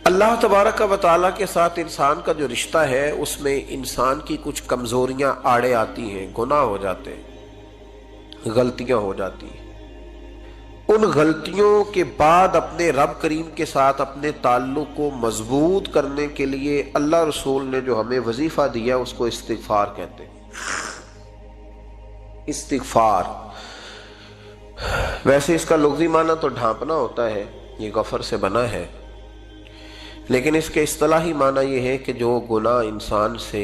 اللہ تبارک و تعالیٰ کے ساتھ انسان کا جو رشتہ ہے اس میں انسان کی کچھ کمزوریاں آڑے آتی ہیں، گناہ ہو جاتے ہیں، غلطیاں ہو جاتی ہیں۔ ان غلطیوں کے بعد اپنے رب کریم کے ساتھ اپنے تعلق کو مضبوط کرنے کے لیے اللہ رسول نے جو ہمیں وظیفہ دیا اس کو استغفار کہتے ہیں۔ استغفار ویسے اس کا لغوی معنی تو ڈھانپنا ہوتا ہے، یہ غفر سے بنا ہے، لیکن اس کے اصطلاحی معنی یہ ہے کہ جو گناہ انسان سے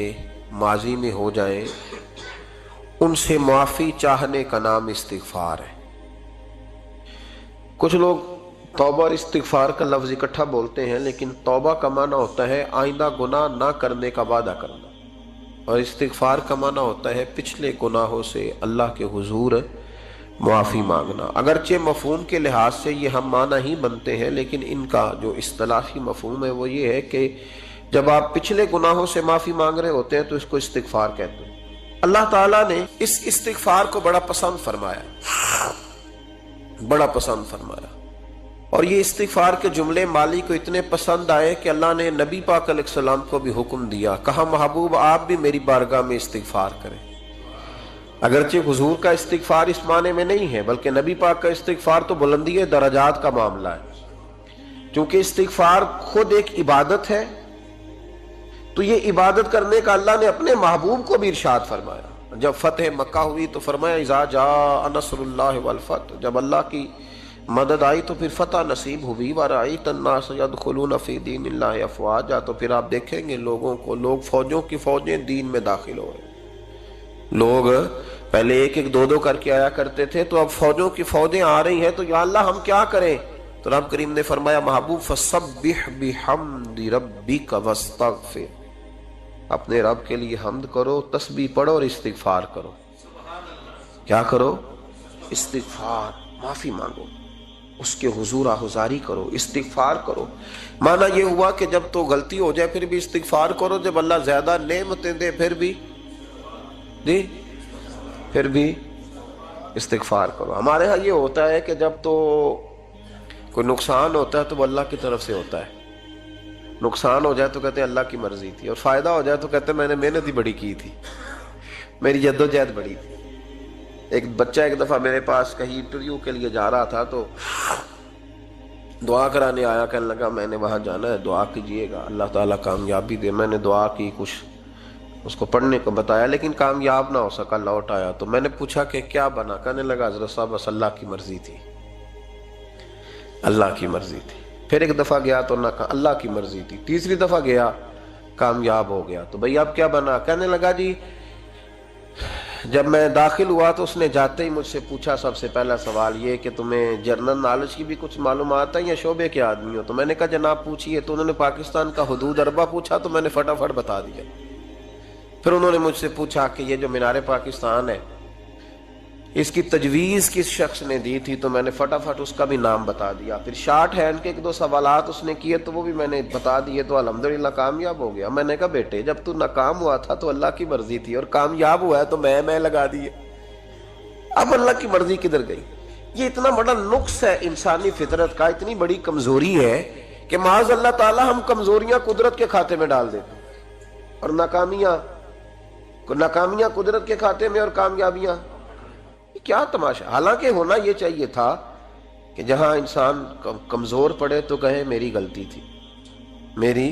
ماضی میں ہو جائیں ان سے معافی چاہنے کا نام استغفار ہے۔ کچھ لوگ توبہ اور استغفار کا لفظ اکٹھا بولتے ہیں، لیکن توبہ کا معنی ہوتا ہے آئندہ گناہ نہ کرنے کا وعدہ کرنا، اور استغفار کا معنی ہوتا ہے پچھلے گناہوں سے اللہ کے حضور معافی مانگنا۔ اگرچہ مفہوم کے لحاظ سے یہ ہم معنی ہی بنتے ہیں، لیکن ان کا جو اصطلاحی مفہوم ہے وہ یہ ہے کہ جب آپ پچھلے گناہوں سے معافی مانگ رہے ہوتے ہیں تو اس کو استغفار کہتے ہیں۔ اللہ تعالیٰ نے اس استغفار کو بڑا پسند فرمایا، بڑا پسند فرمایا، اور یہ استغفار کے جملے مالی کو اتنے پسند آئے کہ اللہ نے نبی پاک علیہ السلام کو بھی حکم دیا، کہا محبوب آپ بھی میری بارگاہ میں استغفار کریں۔ اگرچہ حضور کا استغفار اس معنی میں نہیں ہے، بلکہ نبی پاک کا استغفار تو بلندی درجات کا معاملہ ہے۔ چونکہ استغفار خود ایک عبادت ہے تو یہ عبادت کرنے کا اللہ نے اپنے محبوب کو بھی ارشاد فرمایا۔ جب فتح مکہ ہوئی تو فرمایا اذا جاء نصر اللہ والفتح، جب اللہ کی مدد آئی تو پھر فتح نصیب ہوئی، وَرَأَيْتَ النَّاسَ يَدْخُلُونَ فِي دِينِ اللَّهِ أَفْوَاجًا، تو پھر آپ دیکھیں گے لوگوں کو، لوگ فوجوں کی فوجیں دین میں داخل ہو رہے۔ لوگ پہلے ایک ایک دو دو کر کے آیا کرتے تھے، تو اب فوجوں کی فوجیں آ رہی ہیں، تو یا اللہ ہم کیا کریں؟ تو رب کریم نے فرمایا محبوب فَسَبِّحْ بِحَمْدِ رَبِّكَ وَاسْتَغْفِرْ، اپنے رب کے لیے حمد کرو، تسبیح پڑھو اور استغفار کرو۔ کیا کرو؟ استغفار، معافی مانگو، اس کے حضور آہذاری کرو، استغفار کرو۔ معنی یہ ہوا کہ جب تو غلطی ہو جائے پھر بھی استغفار کرو، جب اللہ زیادہ نعمتیں دے پھر بھی استغفار کرو۔ ہمارے ہاں یہ ہوتا ہے کہ جب تو کوئی نقصان ہوتا ہے تو وہ اللہ کی طرف سے ہوتا ہے، نقصان ہو جائے تو کہتے ہیں اللہ کی مرضی تھی، اور فائدہ ہو جائے تو کہتے ہیں میں نے محنت ہی بڑی کی تھی، میری جدوجہد بڑی تھی۔ ایک بچہ ایک دفعہ میرے پاس کہیں انٹرویو کے لیے جا رہا تھا تو دعا کرانے آیا، کہنے لگا میں نے وہاں جانا ہے، دعا کیجئے گا اللہ تعالیٰ کامیابی دے۔ میں نے دعا کی، کچھ اس کو پڑھنے کو بتایا، لیکن کامیاب نہ ہو سکا، لوٹ آیا۔ تو میں نے پوچھا کہ کیا بنا؟ کہنے لگا حضرت صاحب بس اللہ کی مرضی تھی، اللہ کی مرضی تھی۔ پھر ایک دفعہ گیا تو نہ کہا اللہ کی مرضی تھی، تیسری دفعہ گیا کامیاب ہو گیا۔ تو بھئی اب کیا بنا؟ کہنے لگا جی جب میں داخل ہوا تو اس نے جاتے ہی مجھ سے پوچھا سب سے پہلا سوال یہ کہ تمہیں جنرل نالج کی بھی کچھ معلومات ہے یا شعبے کے آدمی ہو؟ تو میں نے کہا جناب پوچھیے۔ تو انہوں نے پاکستان کا حدود اربہ پوچھا تو میں نے فٹافٹ بتا دیا۔ پھر انہوں نے مجھ سے پوچھا کہ یہ جو مینار پاکستان ہے اس کی تجویز کس شخص نے دی تھی؟ تو میں نے فٹافٹ اس کا بھی نام بتا دیا۔ پھر شارٹ ہینڈ کے ایک دو سوالات اس نے کیے تو وہ بھی میں نے بتا دیے، تو الحمدللہ کامیاب ہو گیا۔ میں نے کہا بیٹے جب تو ناکام ہوا تھا تو اللہ کی مرضی تھی، اور کامیاب ہوا ہے تو میں لگا دیے، اب اللہ کی مرضی کدھر گئی؟ یہ اتنا بڑا نقص ہے انسانی فطرت کا، اتنی بڑی کمزوری ہے کہ معاذ اللہ تعالی ہم کمزوریاں قدرت کے کھاتے میں ڈال دیتے ہیں، اور ناکامیاں قدرت کے کھاتے میں، اور کامیابیاں کیا تماشا۔ حالانکہ ہونا یہ چاہیے تھا کہ جہاں انسان کمزور پڑے تو کہے میری غلطی تھی، میری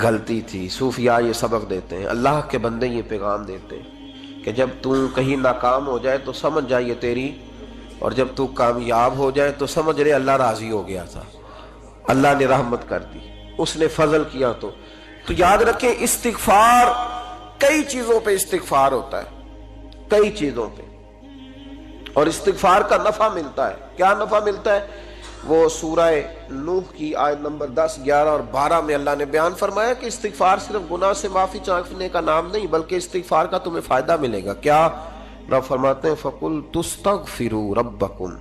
غلطی تھی۔ صوفیاء یہ سبق دیتے ہیں، اللہ کے بندے یہ پیغام دیتے ہیں کہ جب تو کہیں ناکام ہو جائے تو سمجھ جائے تیری، اور جب تو کامیاب ہو جائے تو سمجھ رہے اللہ راضی ہو گیا تھا، اللہ نے رحمت کر دی، اس نے فضل کیا۔ تو یاد رکھیں استغفار کئی چیزوں پہ استغفار ہوتا ہے، کئی چیزوں پہ، اور استغفار کا نفع ملتا ہے۔ کیا نفع ملتا ہے؟ وہ سورہ نوح کی آیت نمبر 10، 11 اور 12 میں اللہ نے بیان فرمایا کہ استغفار صرف گناہ سے معافی چاہنے کا نام نہیں، بلکہ استغفار کا تمہیں فائدہ ملے گا۔ کیا؟ رب فرماتے ہیں فَقُلْتُ اسْتَغْفِرُوا رَبَّكُمْ،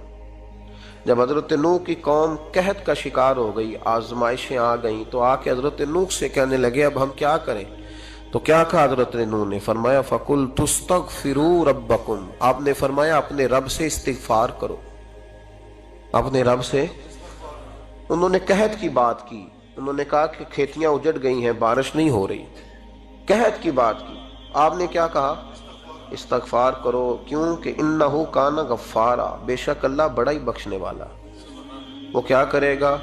جب حضرت نوح کی قوم قحط کا شکار ہو گئی، آزمائشیں آ گئیں، تو آ کے حضرت نوح سے کہنے لگے اب ہم کیا کریں؟ تو کیا کہا حضرت نوح نے؟ فرمایا فَقُلْتُ اسْتَغْفِرُوا رَبَّكُمْ، آپ نے فرمایا اپنے رب سے استغفار کرو، اپنے رب سے۔ انہوں نے قحط کی بات کی، انہوں نے کہا کہ کھیتیاں اجڑ گئی ہیں، بارش نہیں ہو رہی، قحط کی بات کی، آپ نے کیا کہا؟ استغفار کرو، کیوں کہ انہو کان غفارا، بے شک اللہ بڑا ہی بخشنے والا۔ وہ کیا کرے گا؟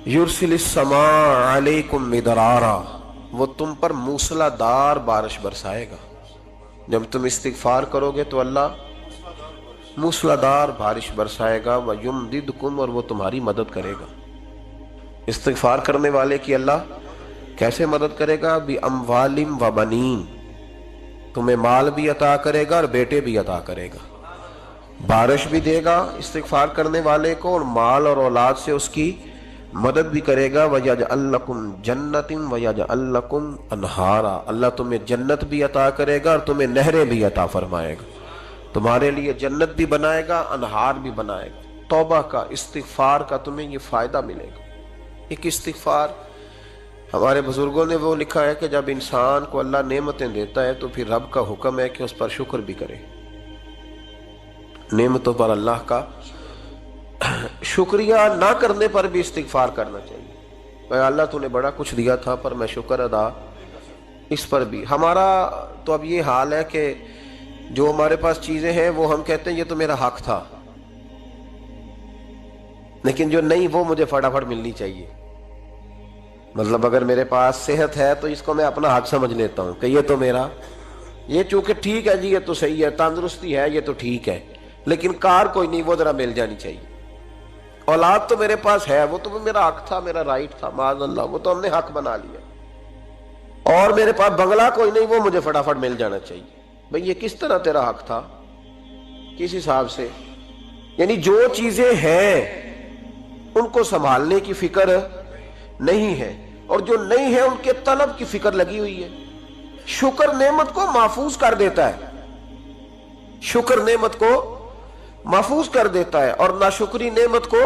یرسل السماء علیکم مدرارا، وہ تم پر موسلا دار بارش برسائے گا۔ جب تم استغفار کرو گے تو اللہ موسلا دار بارش برسائے گا، وَيُمْدِدْكُمْ، اور وہ تمہاری مدد کرے گا۔ استغفار کرنے والے کی اللہ کیسے مدد کرے گا؟ بِأَمْوَالٍ وَبَنِينَ، تمہیں مال بھی عطا کرے گا اور بیٹے بھی عطا کرے گا، بارش بھی دے گا استغفار کرنے والے کو، اور مال اور اولاد سے اس کی مدد بھی کرے گا۔ وَيَجْعَلْ لَكُمْ جَنَّةٍ وَيَجْعَلْ لَكُمْ أَنْهَارًا، اللہ تمہیں جنت بھی عطا کرے گا اور تمہیں نہریں بھی عطا فرمائے گا، تمہارے لیے جنت بھی بنائے گا، انہار بھی بنائے گا۔ توبہ کا، استغفار کا تمہیں یہ فائدہ ملے گا۔ ایک استغفار، ہمارے بزرگوں نے وہ لکھا ہے کہ جب انسان کو اللہ نعمتیں دیتا ہے تو پھر رب کا حکم ہے کہ اس پر شکر بھی کرے، نعمتوں پر اللہ کا شکریہ نہ کرنے پر بھی استغفار کرنا چاہیے۔ اے اللہ تو نے بڑا کچھ دیا تھا پر میں شکر ادا اس پر بھی۔ ہمارا تو اب یہ حال ہے کہ جو ہمارے پاس چیزیں ہیں وہ ہم کہتے ہیں یہ تو میرا حق تھا، لیکن جو نہیں وہ مجھے فٹافٹ ملنی چاہیے۔ مطلب اگر میرے پاس صحت ہے تو اس کو میں اپنا حق سمجھ لیتا ہوں کہ یہ تو میرا، یہ چونکہ ٹھیک ہے جی، یہ تو صحیح ہے، تندرستی ہے یہ تو ٹھیک ہے، لیکن کار کوئی نہیں، وہ ذرا مل جانی چاہیے۔ اولاد تو میرے پاس ہے، وہ تو میرا حق تھا، میرا رائٹ تھا، معاذ اللہ وہ تو ہم نے حق بنا لیا۔ اور میرے پاس بنگلہ کوئی نہیں، وہ مجھے فٹافٹ مل جانا چاہیے۔ بھئی یہ کس طرح تیرا حق تھا؟ کس حساب سے؟ یعنی جو چیزیں ہیں ان کو سنبھالنے کی فکر نہیں ہے، اور جو نہیں ہے ان کے طلب کی فکر لگی ہوئی ہے۔ شکر نعمت کو محفوظ کر دیتا ہے، شکر نعمت کو محفوظ کر دیتا ہے، اور ناشکری نعمت کو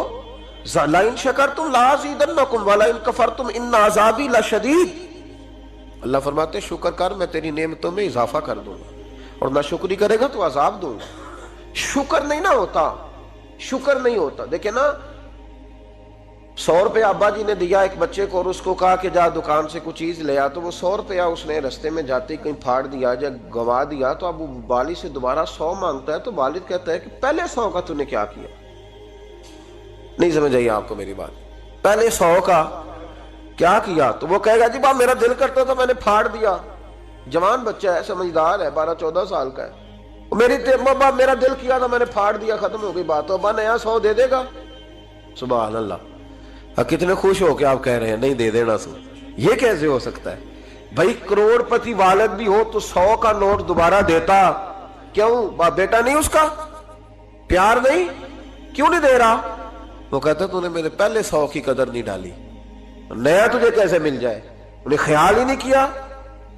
لَئِن شَكَرْتُمْ لَأَزِيدَنَّكُمْ وَلَئِن كَفَرْتُمْ إِنَّ عَذَابِي لَشَدِيدٌ۔ اللہ فرماتے ہیں شکر کر، میں تیری نعمتوں میں اضافہ کر دوں گا، اور ناشکری کرے گا تو عذاب دوں گا۔ شکر نہیں نہ ہوتا، شکر نہیں ہوتا۔ دیکھیں نا، 100 روپے ابا جی نے دیا ایک بچے کو اور اس کو کہا کہ جا دکان سے کچھ چیز لے آ، تو وہ 100 روپیہ اس نے رستے میں جاتے کہیں پھاڑ دیا یا گوا دیا، تو اب وہ والد سے دوبارہ 100 مانگتا ہے، تو والد کہتا ہے کہ پہلے 100 کا تو نے کیا کیا؟ نہیں سمجھ آئی آپ کو میری بات؟ پہلے 100 کا کیا کیا؟ تو وہ کہے گا جی باپ میرا دل کرتا تھا میں نے پھاڑ دیا۔ جوان بچہ ہے، سمجھدار ہے، 12-14 سال کا ہے، میرا دل کیا تھا میں نے پھاڑ دیا، ختم ہو گئی بات۔ تو ابا نیا 100 دے دے گا؟ سبحان اللہ، کتنے خوش ہو کے آپ کہہ رہے ہیں نہیں دے دینا سو، یہ کیسے ہو سکتا ہے؟ بھائی کروڑ پتی والد بھی ہو تو 100 کا نوٹ دوبارہ دیتا کیوں؟ بیٹا نہیں اس کا؟ پیار نہیں؟ کیوں نہیں دے رہا؟ وہ کہتا تو نے میرے پہلے 100 کی قدر نہیں ڈالی، نیا تجھے کیسے مل جائے؟ انہیں خیال ہی نہیں کیا،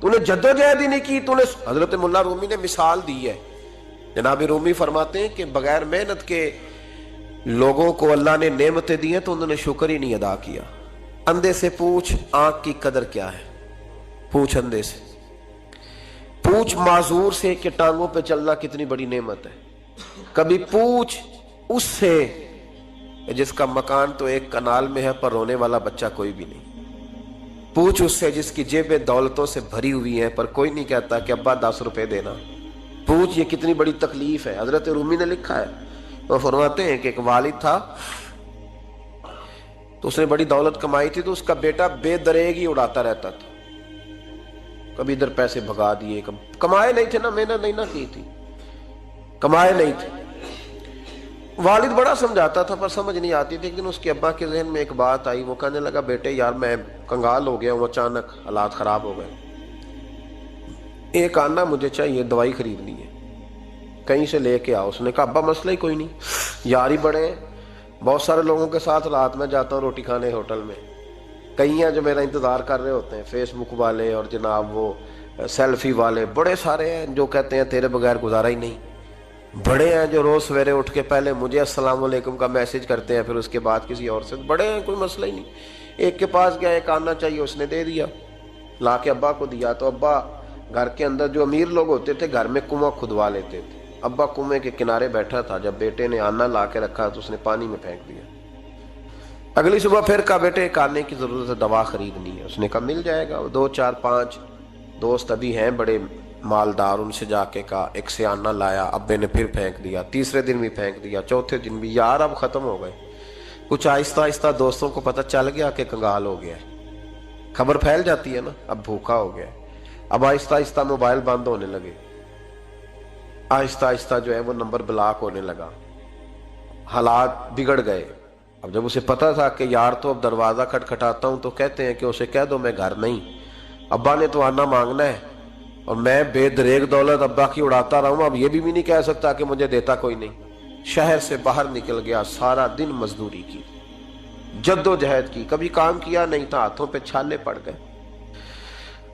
تو نے جدوجہد ہی نہیں کی، تو نے۔ حضرت مولا رومی نے مثال دی ہے، جناب رومی فرماتے ہیں کہ بغیر محنت کے لوگوں کو اللہ نے نعمتیں دی ہیں تو انہوں نے شکر ہی نہیں ادا کیا۔ اندھے سے پوچھ آنکھ کی قدر کیا ہے، پوچھ اندھے سے، پوچھ معذور سے کہ ٹانگوں پہ چلنا کتنی بڑی نعمت ہے۔ کبھی پوچھ اس سے جس کا مکان تو ایک کنال میں ہے پر رونے والا بچہ کوئی بھی نہیں، پوچھ اس سے جس کی جیبیں دولتوں سے بھری ہوئی ہیں پر کوئی نہیں کہتا کہ ابا 10 روپے دینا۔ پوچھ یہ کتنی بڑی تکلیف ہے۔ حضرت رومی نے لکھا ہے، وہ فرماتے ہیں کہ ایک والد تھا تو اس نے بڑی دولت کمائی تھی، تو اس کا بیٹا بے دریغ ہی اڑاتا رہتا تھا، کبھی ادھر پیسے بھگا دیے، کمائے نہیں تھے نا، محنت نہیں نہ کی تھی، کمائے نہیں تھے۔ والد بڑا سمجھاتا تھا پر سمجھ نہیں آتی تھی۔ ایک دن اس کے ابا کے ذہن میں ایک بات آئی، وہ کہنے لگا بیٹے یار میں کنگال ہو گیا ہوں، اچانک حالات خراب ہو گئے، ایک آنا مجھے چاہیے، دوائی خریدنی ہے، کہیں سے لے کے آؤ۔ اس نے کہا ابا مسئلہ ہی کوئی نہیں، یار ہی بڑے ہیں، بہت سارے لوگوں کے ساتھ رات میں جاتا ہوں روٹی کھانے ہوٹل میں، کئی ہیں جو میرا انتظار کر رہے ہوتے ہیں، فیس بک والے اور جناب وہ سیلفی والے بڑے سارے ہیں جو کہتے ہیں تیرے بغیر گزارا ہی نہیں، بڑے ہیں جو روز سویرے اٹھ کے پہلے مجھے السلام علیکم کا میسج کرتے ہیں پھر اس کے بعد کسی اور سے، بڑے ہیں کوئی مسئلہ ہی نہیں۔ ایک کے پاس گیا، ایک آنا چاہیے، اس نے دے دیا، لا کے ابا کو دیا، تو ابا گھر کے اندر جو امیر لوگ ہوتے تھے گھر میں کنواں کھدوا لیتے تھے، ابا کنویں کے کنارے بیٹھا تھا، جب بیٹے نے آنا لا کے رکھا تو اس نے پانی میں پھینک دیا، اگلی صبح پھر کہا بیٹے ایک آنے کی ضرورت ہے، دوا خریدنی ہے۔ اس نے کہا مل جائے گا۔ 2 4 5 دوست ابھی ہیں بڑے مالدار، ان سے جا کے کہا، ایک سے آنا لایا، ابے نے پھر پھینک دیا، تیسرے دن بھی پھینک دیا، چوتھے دن بھی، یار اب ختم ہو گئے۔ کچھ آہستہ آہستہ دوستوں کو پتہ چل گیا کہ کنگال ہو گیا ہے، خبر پھیل جاتی ہے نا، اب بھوکا ہو گیا ہے۔ اب آہستہ آہستہ موبائل بند ہونے لگے، آہستہ آہستہ جو ہے وہ نمبر بلاک ہونے لگا، حالات بگڑ گئے۔ اب جب اسے پتا تھا کہ یار تو اب دروازہ کھٹکھٹاتا ہوں تو کہتے ہیں کہ اسے کہہ دو میں گھر نہیں، ابا نے تو آنا مانگنا ہے، اور میں بے دریغ دولت ابا کی اڑاتا رہا ہوں، اب یہ بھی نہیں کہہ سکتا کہ مجھے دیتا کوئی نہیں۔ شہر سے باہر نکل گیا، سارا دن مزدوری کی، جد و جہد کی، کبھی کام کیا نہیں تھا، ہاتھوں پہ چھالے پڑ گئے۔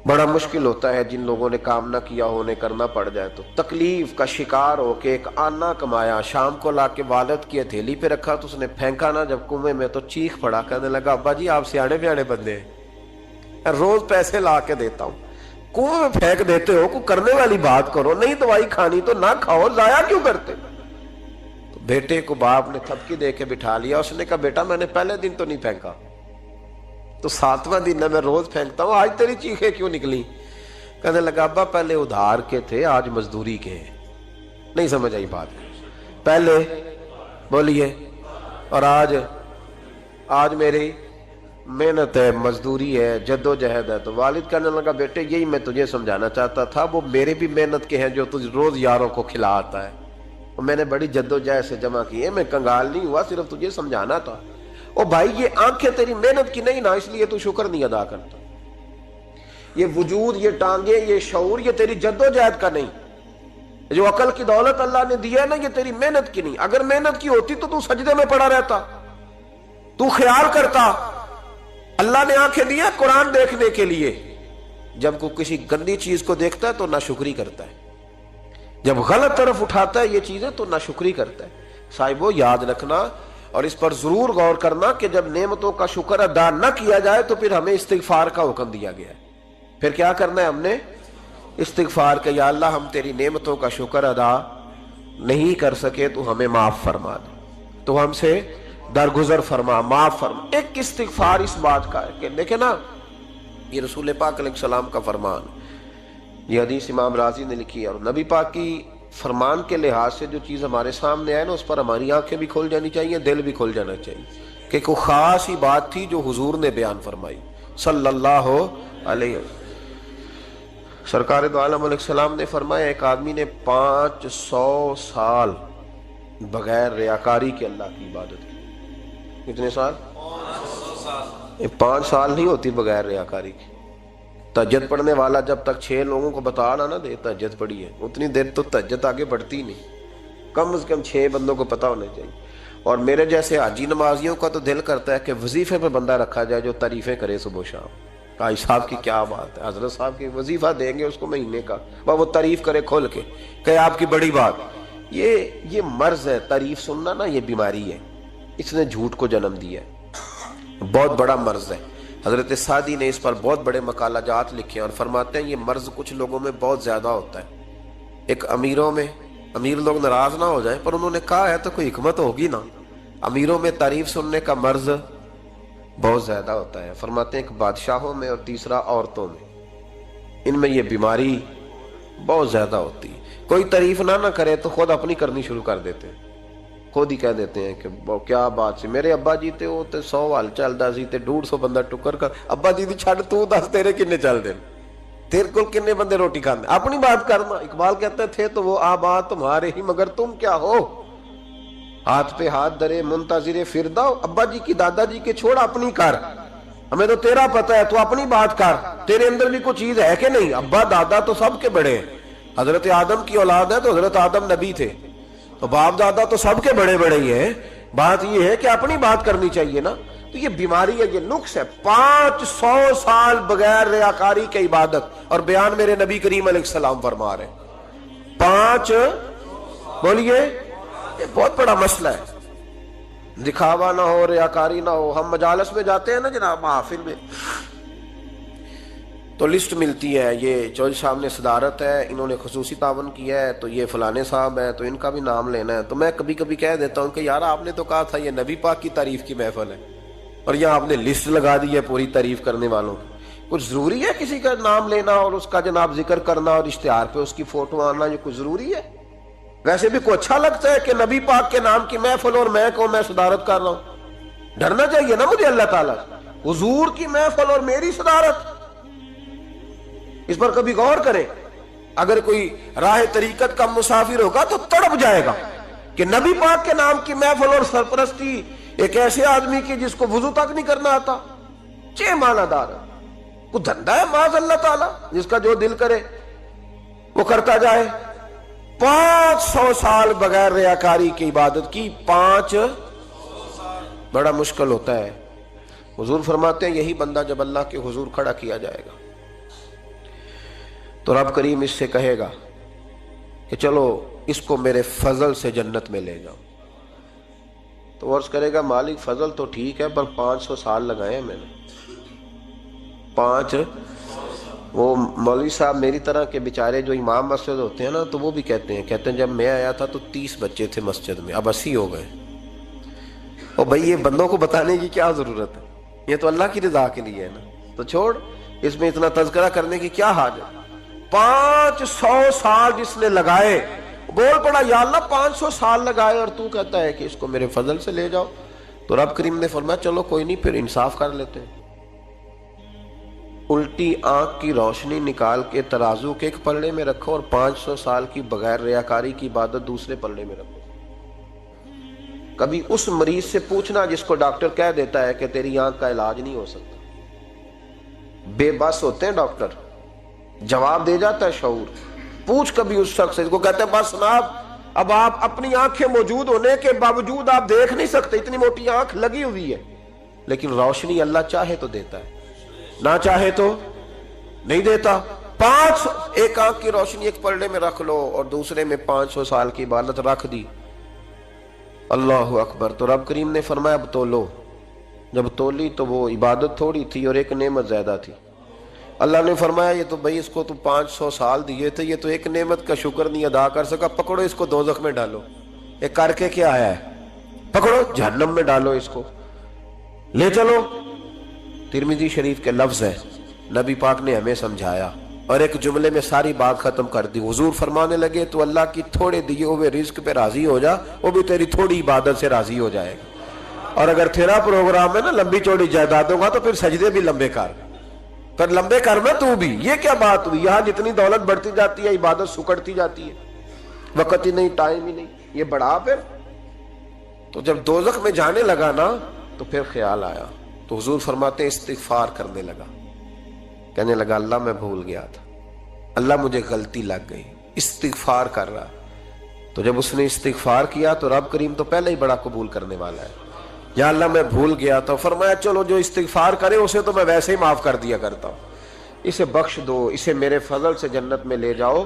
بڑا مشکل ہوتا ہے جن لوگوں نے کام نہ کیا ہو، انہیں کرنا پڑ جائے تو تکلیف کا شکار ہو کے ایک آنا کمایا، شام کو لا کے والد کی ہتھیلی پہ رکھا تو اس نے پھینکا نا جب کنویں میں تو چیخ پڑا، کہنے لگا ابا جی آپ سیانے بیانے بندے ہیں، روز پیسے لا کے دیتا ہوں، کنویں میں پھینک دیتے ہو، کوئی کرنے والی بات کرو، نہیں دوائی کھانی تو نہ کھاؤ، ضائع کیوں کرتے؟ تو بیٹے کو باپ نے تھپکی دے کے بٹھا لیا، اس نے کہا بیٹا میں نے پہلے دن تو نہیں پھینکا، تو 7واں دن میں روز پھینکتا ہوں، آج تیری چیخیں کیوں نکلی؟ کہنے لگا ابا پہلے ادھار کے تھے آج مزدوری کے ہیں۔ نہیں سمجھ آئی بات؟ پہلے بولیے، اور آج میری محنت ہے، مزدوری ہے، جد و جہد ہے۔ تو والد کہنے لگا بیٹے یہی میں تجھے سمجھانا چاہتا تھا، وہ میرے بھی محنت کے ہیں جو تجھ روز یاروں کو کھلا آتا ہے، اور میں نے بڑی جد و جہد سے جمع کی ہے، میں کنگال نہیں ہوا، صرف تجھے سمجھانا تھا۔ او بھائی یہ آنکھیں تیری محنت کی نہیں نا، اس لیے تو شکر نہیں ادا کرتا، یہ وجود، یہ ٹانگیں، یہ شعور، یہ تیری جد و جہد کا نہیں، جو عقل کی دولت اللہ نے دی ہے نا، یہ تیری محنت کی نہیں۔ اگر محنت کی ہوتی تو سجدے میں پڑا رہتا، تو خیال کرتا اللہ نے آنکھیں دی ہیں قرآن دیکھنے کے لیے، جب کوئی کسی گندی چیز کو دیکھتا ہے تو ناشکری کرتا ہے، جب غلط طرف اٹھاتا ہے یہ چیزیں تو ناشکری کرتا ہے۔ صاحبو یاد رکھنا اور اس پر ضرور غور کرنا کہ جب نعمتوں کا شکر ادا نہ کیا جائے تو پھر ہمیں استغفار کا حکم دیا گیا ہے۔ پھر کیا کرنا ہے ہم نے؟ استغفار کہ یا اللہ ہم تیری نعمتوں کا شکر ادا نہیں کر سکے تو ہمیں معاف فرما دے، تو ہم سے درگزر فرما، معاف فرما۔ ایک استغفار اس بات کا ہے کہ دیکھیں نا، یہ رسول پاک علیہ السلام کا فرمان، یہ حدیث امام رازی نے لکھی ہے، اور نبی پاک کی فرمان کے لحاظ سے جو چیز ہمارے سامنے آئے نا اس پر ہماری آنکھیں بھی کھل جانی چاہیے، دل بھی کھل جانا چاہیے، کہ کوئی خاص ہی بات تھی جو حضور نے بیان فرمائی صلی اللہ علیہ وسلم۔ سرکار دو عالم علیہ السلام نے فرمایا ایک آدمی نے 500 سال بغیر ریاکاری کے اللہ کی عبادت کی۔ کتنے سال؟ 5 سال نہیں ہوتی بغیر ریاکاری کی۔ تہجد پڑھنے والا جب تک 6 لوگوں کو بتا نہ دے تہجد پڑھی ہے، اتنی دیر تو تہجد آگے بڑھتی نہیں، کم از کم 6 بندوں کو پتا ہونا چاہیے۔ اور میرے جیسے حاجی نمازیوں کا تو دل کرتا ہے کہ وظیفے پہ بندہ رکھا جائے جو تعریفیں کرے صبح و شام، حاجی صاحب کی کیا بات ہے، حضرت صاحب کی وظیفہ دیں گے اس کو مہینے کا، وہ تعریف کرے کھول کے کہ آپ کی بڑی بات۔ یہ مرض ہے، تعریف سننا نا یہ بیماری ہے، اس نے جھوٹ کو جنم دیا ہے، بہت بڑا مرض ہے۔ حضرت سعدی نے اس پر بہت بڑے مقالہ جات لکھے ہیں اور فرماتے ہیں یہ مرض کچھ لوگوں میں بہت زیادہ ہوتا ہے۔ ایک امیروں میں، امیر لوگ ناراض نہ ہو جائیں پر انہوں نے کہا ہے تو کوئی حکمت ہوگی نا، امیروں میں تعریف سننے کا مرض بہت زیادہ ہوتا ہے۔ فرماتے ہیں ایک بادشاہوں میں اور تیسرا عورتوں میں، ان میں یہ بیماری بہت زیادہ ہوتی ہے۔ کوئی تعریف نہ کرے تو خود اپنی کرنی شروع کر دیتے ہیں، خود ہی کہہ دیتے ہیں کہ کیا بات سی، میرے ابا جی تے وہ تے 100 حال چلدا سی تے 150 بندہ ٹکر کر، ابا جی دی چھڑ تو دس تیرے کنے چل دے، تیرے کول کنے بندے روٹی کھاندے، اپنی بات کرنا۔ اقبال کہتے تھے تو وہ آبا تمہارے ہی مگر تم کیا ہو، ہاتھ پہ ہاتھ درے منتظر فرداؤ، ابا جی کی دادا جی کے چھوڑ اپنی کر، ہمیں تو تیرا پتہ ہے تو اپنی بات کر، تیرے اندر بھی کوئی چیز ہے کہ نہیں؟ ابا دادا تو سب کے بڑے ہیں، حضرت آدم کی اولاد ہے تو حضرت آدم نبی تھے، تو باپ دادا تو سب کے بڑے بڑے ہی ہیں، بات یہ ہے کہ اپنی بات کرنی چاہیے نا۔ تو یہ بیماری ہے، یہ نقص ہے، 500 سال بغیر ریاکاری کی عبادت، اور بیان میرے نبی کریم علیہ السلام فرما رہے ہیں 5، بولیے، یہ بہت بڑا مسئلہ ہے، دکھاوا نہ ہو، ریاکاری نہ ہو۔ ہم مجالس میں جاتے ہیں نا جناب، محافل میں، تو لسٹ ملتی ہے، یہ چودھری صاحب نے صدارت ہے، انہوں نے خصوصی تعاون کیا ہے، تو یہ فلانے صاحب ہے تو ان کا بھی نام لینا ہے۔ تو میں کبھی کبھی کہہ دیتا ہوں کہ یار آپ نے تو کہا تھا یہ نبی پاک کی تعریف کی محفل ہے، اور یہاں آپ نے لسٹ لگا دی ہے پوری تعریف کرنے والوں کی. کچھ ضروری ہے کسی کا نام لینا اور اس کا جناب ذکر کرنا اور اشتہار پہ اس کی فوٹو آنا؟ یہ کچھ ضروری ہے؟ ویسے بھی کوئی اچھا لگتا ہے کہ نبی پاک کے نام کی محفل اور میں صدارت کر رہا ہوں؟ ڈرنا چاہیے نا مجھے اللہ تعالیٰ سے. حضور کی محفل اور میری صدارت، اس پر کبھی غور کریں. اگر کوئی راہ طریقت کا مسافر ہوگا تو تڑپ جائے گا کہ نبی پاک کے نام کی محفل اور سرپرستی ایک ایسے آدمی کی جس کو وضو تک نہیں کرنا آتا. چھ معنی دار کوئی دھندا ہے معاذ اللہ تعالیٰ جس کا جو دل کرے وہ کرتا جائے. 500 سال بغیر ریاکاری کی عبادت کی، 500 بڑا مشکل ہوتا ہے. حضور فرماتے ہیں یہی بندہ جب اللہ کے حضور کھڑا کیا جائے گا تو رب کریم اس سے کہے گا کہ چلو اس کو میرے فضل سے جنت میں لے جاؤ. تو عرض کرے گا مالک فضل تو ٹھیک ہے پر 500 سال لگائے ہیں میں نے. وہ مولوی صاحب میری طرح کے بیچارے جو امام مسجد ہوتے ہیں نا تو وہ بھی کہتے ہیں جب میں آیا تھا تو 30 بچے تھے مسجد میں، اب 80 ہو گئے. اور بھائی یہ بندوں کو بتانے کی کیا ضرورت ہے؟ یہ تو اللہ کی رضا کے لیے ہے نا. تو چھوڑ اس میں اتنا تذکرہ کرنے کی کیا حاجت. 500 سال جس نے لگائے، بول پڑا یا اللہ 500 سال لگائے اور تو کہتا ہے کہ اس کو میرے فضل سے لے جاؤ. تو رب کریم نے فرمایا چلو کوئی نہیں، پھر انصاف کر لیتے ہیں. الٹی آنکھ کی روشنی نکال کے ترازو کے ایک پلڑے میں رکھو اور 500 سال کی بغیر ریاکاری کی عبادت دوسرے پلڑے میں رکھو. کبھی اس مریض سے پوچھنا جس کو ڈاکٹر کہہ دیتا ہے کہ تیری آنکھ کا علاج نہیں ہو سکتا. بے بس ہوتے ہیں ڈاکٹر، جواب دے جاتا ہے شعور. پوچھ کبھی اس شخص سے کو کہتے ہیں بس جناب اب آپ اپنی آنکھیں موجود ہونے کے باوجود آپ دیکھ نہیں سکتے، اتنی موٹی آنکھ لگی ہوئی ہے، لیکن روشنی اللہ چاہے تو دیتا ہے، نہ چاہے تو نہیں دیتا. 500 ایک آنکھ کی روشنی ایک پلڑے میں رکھ لو اور دوسرے میں 500 سال کی عبادت رکھ دی. اللہ اکبر. تو رب کریم نے فرمایا اب تولو. جب تولی تو وہ عبادت تھوڑی تھی اور ایک نعمت زیادہ تھی. اللہ نے فرمایا یہ تو بھائی اس کو تو 500 سال دیے تھے، یہ تو ایک نعمت کا شکر نہیں ادا کر سکا، پکڑو اس کو دوزخ میں ڈالو. یہ کر کے کیا آیا ہے؟ پکڑو جہنم میں ڈالو، اس کو لے چلو. ترمذی شریف کے لفظ ہے، نبی پاک نے ہمیں سمجھایا اور ایک جملے میں ساری بات ختم کر دی. حضور فرمانے لگے تو اللہ کی تھوڑے دیے ہوئے رزق پہ راضی ہو جا، وہ بھی تیری تھوڑی عبادت سے راضی ہو جائے گا. اور اگر تیرا پروگرام ہے نا لمبی چوڑی جائیدادوں کا تو پھر سجدے بھی لمبے کر، پر لمبے کرنا تو بھی. یہ کیا بات ہوئی؟ یہاں جتنی دولت بڑھتی جاتی ہے عبادت سکڑتی جاتی ہے، وقت ہی نہیں، ٹائم ہی نہیں. یہ بڑھا پھر. تو جب دوزخ میں جانے لگا نا تو پھر خیال آیا. تو حضور فرماتے استغفار کرنے لگا، کہنے لگا اللہ میں بھول گیا تھا، اللہ مجھے غلطی لگ گئی. استغفار کر رہا. تو جب اس نے استغفار کیا تو رب کریم تو پہلے ہی بڑا قبول کرنے والا ہے. یا اللہ میں بھول گیا تو فرمایا چلو جو استغفار کرے اسے تو میں ویسے ہی معاف کر دیا کرتا ہوں، اسے بخش دو، اسے میرے فضل سے جنت میں لے جاؤ.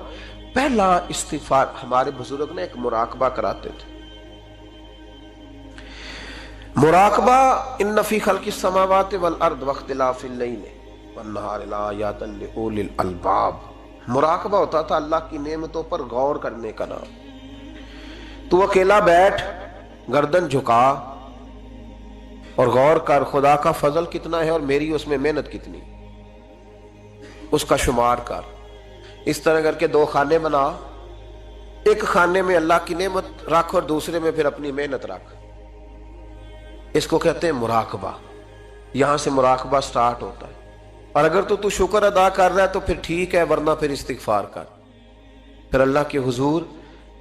پہلا استغفار. ہمارے بزرگ نے ایک مراقبہ کراتے تھے. مراقبہ ان فی خلق السماوات والارض واختلاف اللیل والنہار لآیات لأولی الالباب. مراقبہ ہوتا تھا اللہ کی نعمتوں پر غور کرنے کا نام. تو اکیلا بیٹھ، گردن جھکا اور غور کر خدا کا فضل کتنا ہے اور میری اس میں محنت کتنی، اس کا شمار کر. اس طرح کر کے 2 خانے بنا، ایک خانے میں اللہ کی نعمت رکھ اور دوسرے میں پھر اپنی محنت رکھ. اس کو کہتے ہیں مراقبہ. یہاں سے مراقبہ سٹارٹ ہوتا ہے. اور اگر تو شکر ادا کر رہا ہے تو پھر ٹھیک ہے، ورنہ پھر استغفار کر، پھر اللہ کے حضور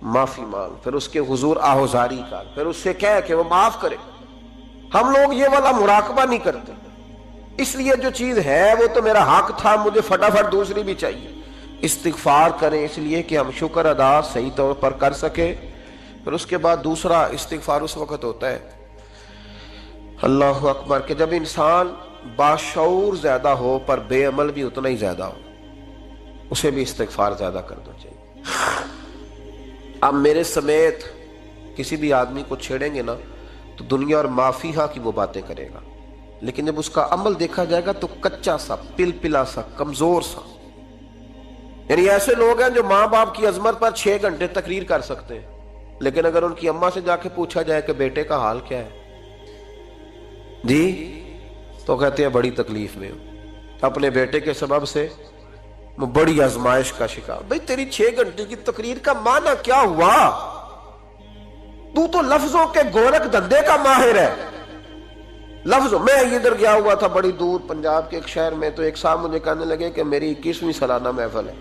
معافی مانگ، پھر اس کے حضور آہوزاری کر، پھر اس سے کہہ کہ وہ معاف کرے. ہم لوگ یہ والا مراقبہ نہیں کرتے، اس لیے جو چیز ہے وہ تو میرا حق تھا، مجھے فٹافٹ دوسری بھی چاہیے. استغفار کریں اس لیے کہ ہم شکر ادا صحیح طور پر کر سکے. پھر اس کے بعد دوسرا استغفار اس وقت ہوتا ہے اللہ اکبر کہ جب انسان باشعور زیادہ ہو پر بے عمل بھی اتنا ہی زیادہ ہو، اسے بھی استغفار زیادہ کرنا چاہیے. اب میرے سمیت کسی بھی آدمی کو چھیڑیں گے نا تو دنیا اور مافیہا کی وہ باتیں کرے گا، لیکن جب اس کا عمل دیکھا جائے گا تو کچا سا، پلپلا سا، کمزور سا. یعنی ایسے لوگ ہیں جو ماں باپ کی عظمت پر 6 گھنٹے تقریر کر سکتے ہیں، لیکن اگر ان کی اماں سے جا کے پوچھا جائے کہ بیٹے کا حال کیا ہے جی تو کہتے ہیں بڑی تکلیف میں ہوں، اپنے بیٹے کے سبب سے بڑی آزمائش کا شکار۔ بھئی تیری 6 گھنٹے کی تقریر کا معنی کیا ہوا؟ تو لفظوں کے گورکھ دھندے کا ماہر ہے۔ لفظوں میں ادھر گیا ہوا تھا بڑی دور پنجاب کے ایک شہر میں، تو ایک صاحب مجھے کہنے لگے کہ میری 21ویں سالانہ محفل ہے۔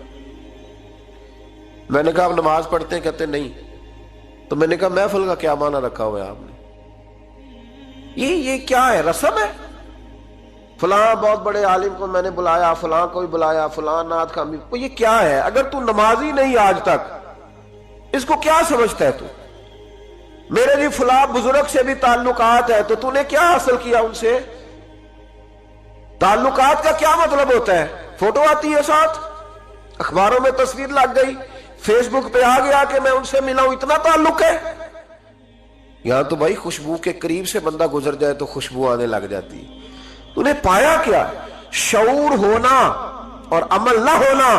میں نے کہا آپ نماز پڑھتے ہیں؟ کہتے نہیں۔ تو میں نے کہا محفل کا کیا معنی رکھا ہوا ہے آپ نے؟ یہ کیا ہے؟ رسم ہے؟ فلاں بہت بڑے عالم کو میں نے بلایا، فلاں کو بھی بلایا، فلاں نعت خامی، یہ کیا ہے؟ اگر تو نمازی نہیں آج تک، اس کو کیا سمجھتا ہے تو؟ میرے بھی فلاں بزرگ سے بھی تعلقات ہے، تو نے کیا حاصل کیا ان سے؟ تعلقات کا کیا مطلب ہوتا ہے؟ فوٹو آتی ہے ساتھ، اخباروں میں تصویر لگ گئی، فیس بک پہ آ گیا کہ میں ان سے ملا ہوں، اتنا تعلق ہے؟ یہاں تو بھائی خوشبو کے قریب سے بندہ گزر جائے تو خوشبو آنے لگ جاتی ہے۔ تو نے پایا کیا؟ شعور ہونا اور عمل نہ ہونا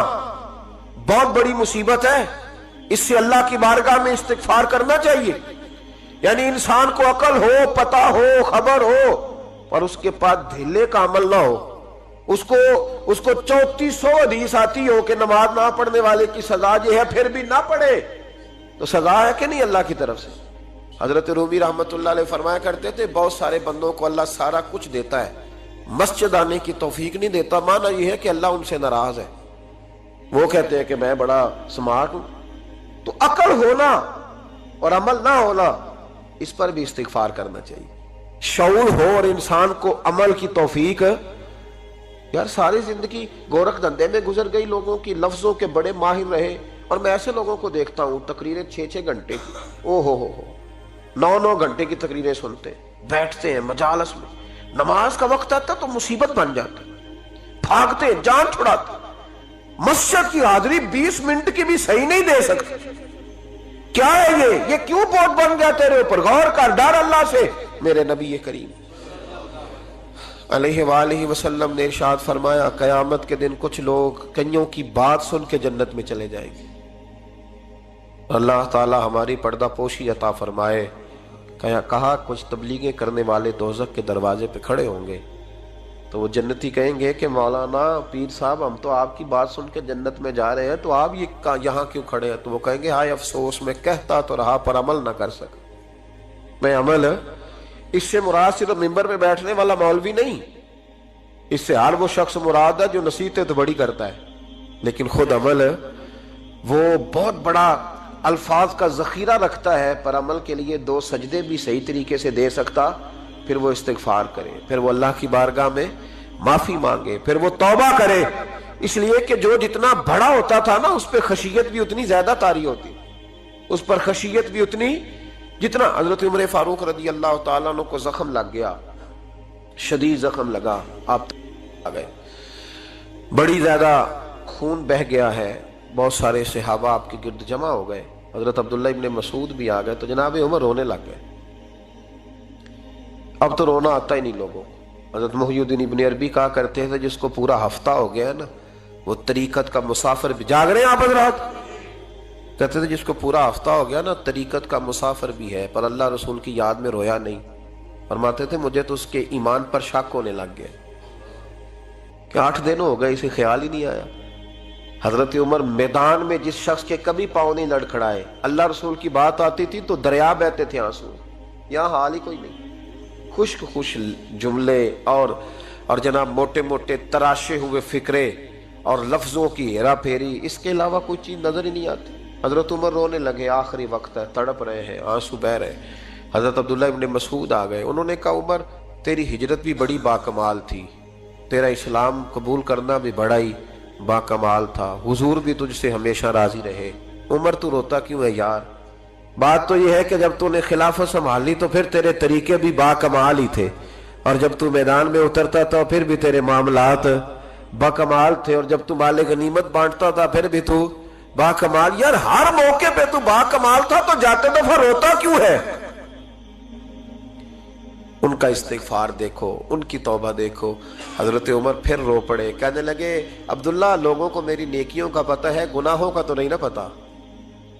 بہت بڑی مصیبت ہے۔ اس سے اللہ کی بارگاہ میں استغفار کرنا چاہیے۔ یعنی انسان کو عقل ہو، پتہ ہو، خبر ہو، اور اس کے پاس دھیلے کا عمل نہ ہو۔ اس کو 3400 حدیث آتی ہو کہ نماز نہ پڑھنے والے کی سزا یہ ہے، پھر بھی نہ پڑھے تو سزا ہے کہ نہیں اللہ کی طرف سے؟ حضرت رومی رحمت اللہ علیہ فرمایا کرتے تھے بہت سارے بندوں کو اللہ سارا کچھ دیتا ہے، مسجد آنے کی توفیق نہیں دیتا۔ معنی یہ ہے کہ اللہ ان سے ناراض ہے۔ وہ کہتے ہیں کہ میں بڑا سمارٹ ہوں۔ تو عقل ہونا اور عمل نہ ہونا، اس پر بھی استغفار کرنا چاہیے۔ شعور ہو اور انسان کو عمل کی توفیق۔ یار ساری زندگی گورکھ دھندے میں گزر گئی لوگوں کی، لفظوں کے بڑے ماہر رہے، اور میں ایسے لوگوں کو دیکھتا ہوں تقریریں 6 گھنٹے کی، او ہو 9 گھنٹے کی تقریریں سنتے ہیں، بیٹھتے ہیں مجالس میں، نماز کا وقت آتا تو مصیبت بن جاتا، بھاگتے ہیں، جان چھڑاتے، مسجد کی حاضری 20 منٹ کی بھی صحیح نہیں دے سکتے۔ کیا ہے یہ کیوں بوجھ بن گیا تیرے اوپر؟ غور کر، ڈر اللہ سے۔ میرے نبی کریم علیہ وآلہ وسلم نے ارشاد فرمایا قیامت کے دن کچھ لوگ کئیوں کی بات سن کے جنت میں چلے جائیں گے۔ اللہ تعالی ہماری پردہ پوشی عطا فرمائے۔ کہا کچھ تبلیغیں کرنے والے دوزخ کے دروازے پہ کھڑے ہوں گے تو وہ جنتی کہیں گے کہ مولانا پیر صاحب ہم تو آپ کی بات سن کے جنت میں جا رہے ہیں، تو آپ یہاں کیوں کھڑے ہیں؟ تو وہ کہیں گے ہائے افسوس، میں کہتا تو رہا پر عمل نہ کر سکا۔ میں عمل، اس سے مراد صرف ممبر پہ بیٹھنے والا مولوی نہیں، اس سے ہر وہ شخص مراد ہے جو نصیحتیں تو بڑی کرتا ہے لیکن خود عمل وہ بہت بڑا الفاظ کا ذخیرہ رکھتا ہے، پر عمل کے لیے 2 سجدے بھی صحیح طریقے سے دے سکتا، پھر وہ استغفار کرے، پھر وہ اللہ کی بارگاہ میں معافی مانگے، پھر وہ توبہ کرے۔ اس لیے کہ جو جتنا بڑا ہوتا تھا نا اس پہ خشیت بھی اتنی زیادہ طاری ہوتی، اس پر خشیت بھی اتنی جتنا۔ حضرت عمر فاروق رضی اللہ تعالیٰ عنہ کو زخم لگ گیا، شدید زخم لگا، آپ آ گئے، بڑی زیادہ خون بہ گیا ہے، بہت سارے صحابہ آپ کے گرد جمع ہو گئے، حضرت عبداللہ ابن مسعود بھی آ گئے، تو جناب عمر رونے لگ گئے۔ اب تو رونا آتا ہی نہیں لوگوں کو۔ حضرت محی الدین ابن عربی کہا کرتے تھے جس کو پورا ہفتہ ہو گیا ہے نا وہ طریقت کا مسافر بھی، جاگ رہے ہیں آپ حضرات؟ کہتے تھے جس کو پورا ہفتہ ہو گیا نا طریقت کا مسافر بھی ہے پر اللہ رسول کی یاد میں رویا نہیں۔ فرماتے تھے مجھے تو اس کے ایمان پر شک ہونے لگ گیا کہ 8 دن ہو گئے اسے خیال ہی نہیں آیا۔ حضرت عمر میدان میں جس شخص کے کبھی پاؤں نہیں لڑکھڑائے، اللہ رسول کی بات آتی تھی تو دریا بہتے تھے آنسو، یہاں حال ہی کوئی نہیں، خشک جملے اور جناب موٹے موٹے تراشے ہوئے فکرے اور لفظوں کی ہیرا پھیری، اس کے علاوہ کوئی چیز نظر ہی نہیں آتی۔ حضرت عمر رونے لگے، آخری وقت ہے، تڑپ رہے ہیں، آنسو بہ رہے ہیں۔ حضرت عبداللہ ابن مسعود آ گئے، انہوں نے کہا عمر تیری ہجرت بھی بڑی باکمال تھی، تیرا اسلام قبول کرنا بھی بڑا ہی باکمال تھا، حضور بھی تجھ سے ہمیشہ راضی رہے۔ عمر تو روتا کیوں ہے یار؟ بات تو یہ ہے کہ جب تو نے خلافت سنبھالی تو پھر تیرے طریقے بھی باکمال ہی تھے، اور جب تو میدان میں اترتا تھا پھر بھی تیرے معاملات باکمال تھے، اور جب تو مال غنیمت بانٹتا تھا پھر بھی تو باکمال۔ یار ہر موقع پہ تو باکمال تھا تو جاتے دفعہ روتا کیوں ہے؟ ان کا استغفار دیکھو، ان کی توبہ دیکھو۔ حضرت عمر پھر رو پڑے، کہنے لگے عبداللہ لوگوں کو میری نیکیوں کا پتہ ہے، گناہوں کا تو نہیں نا پتہ،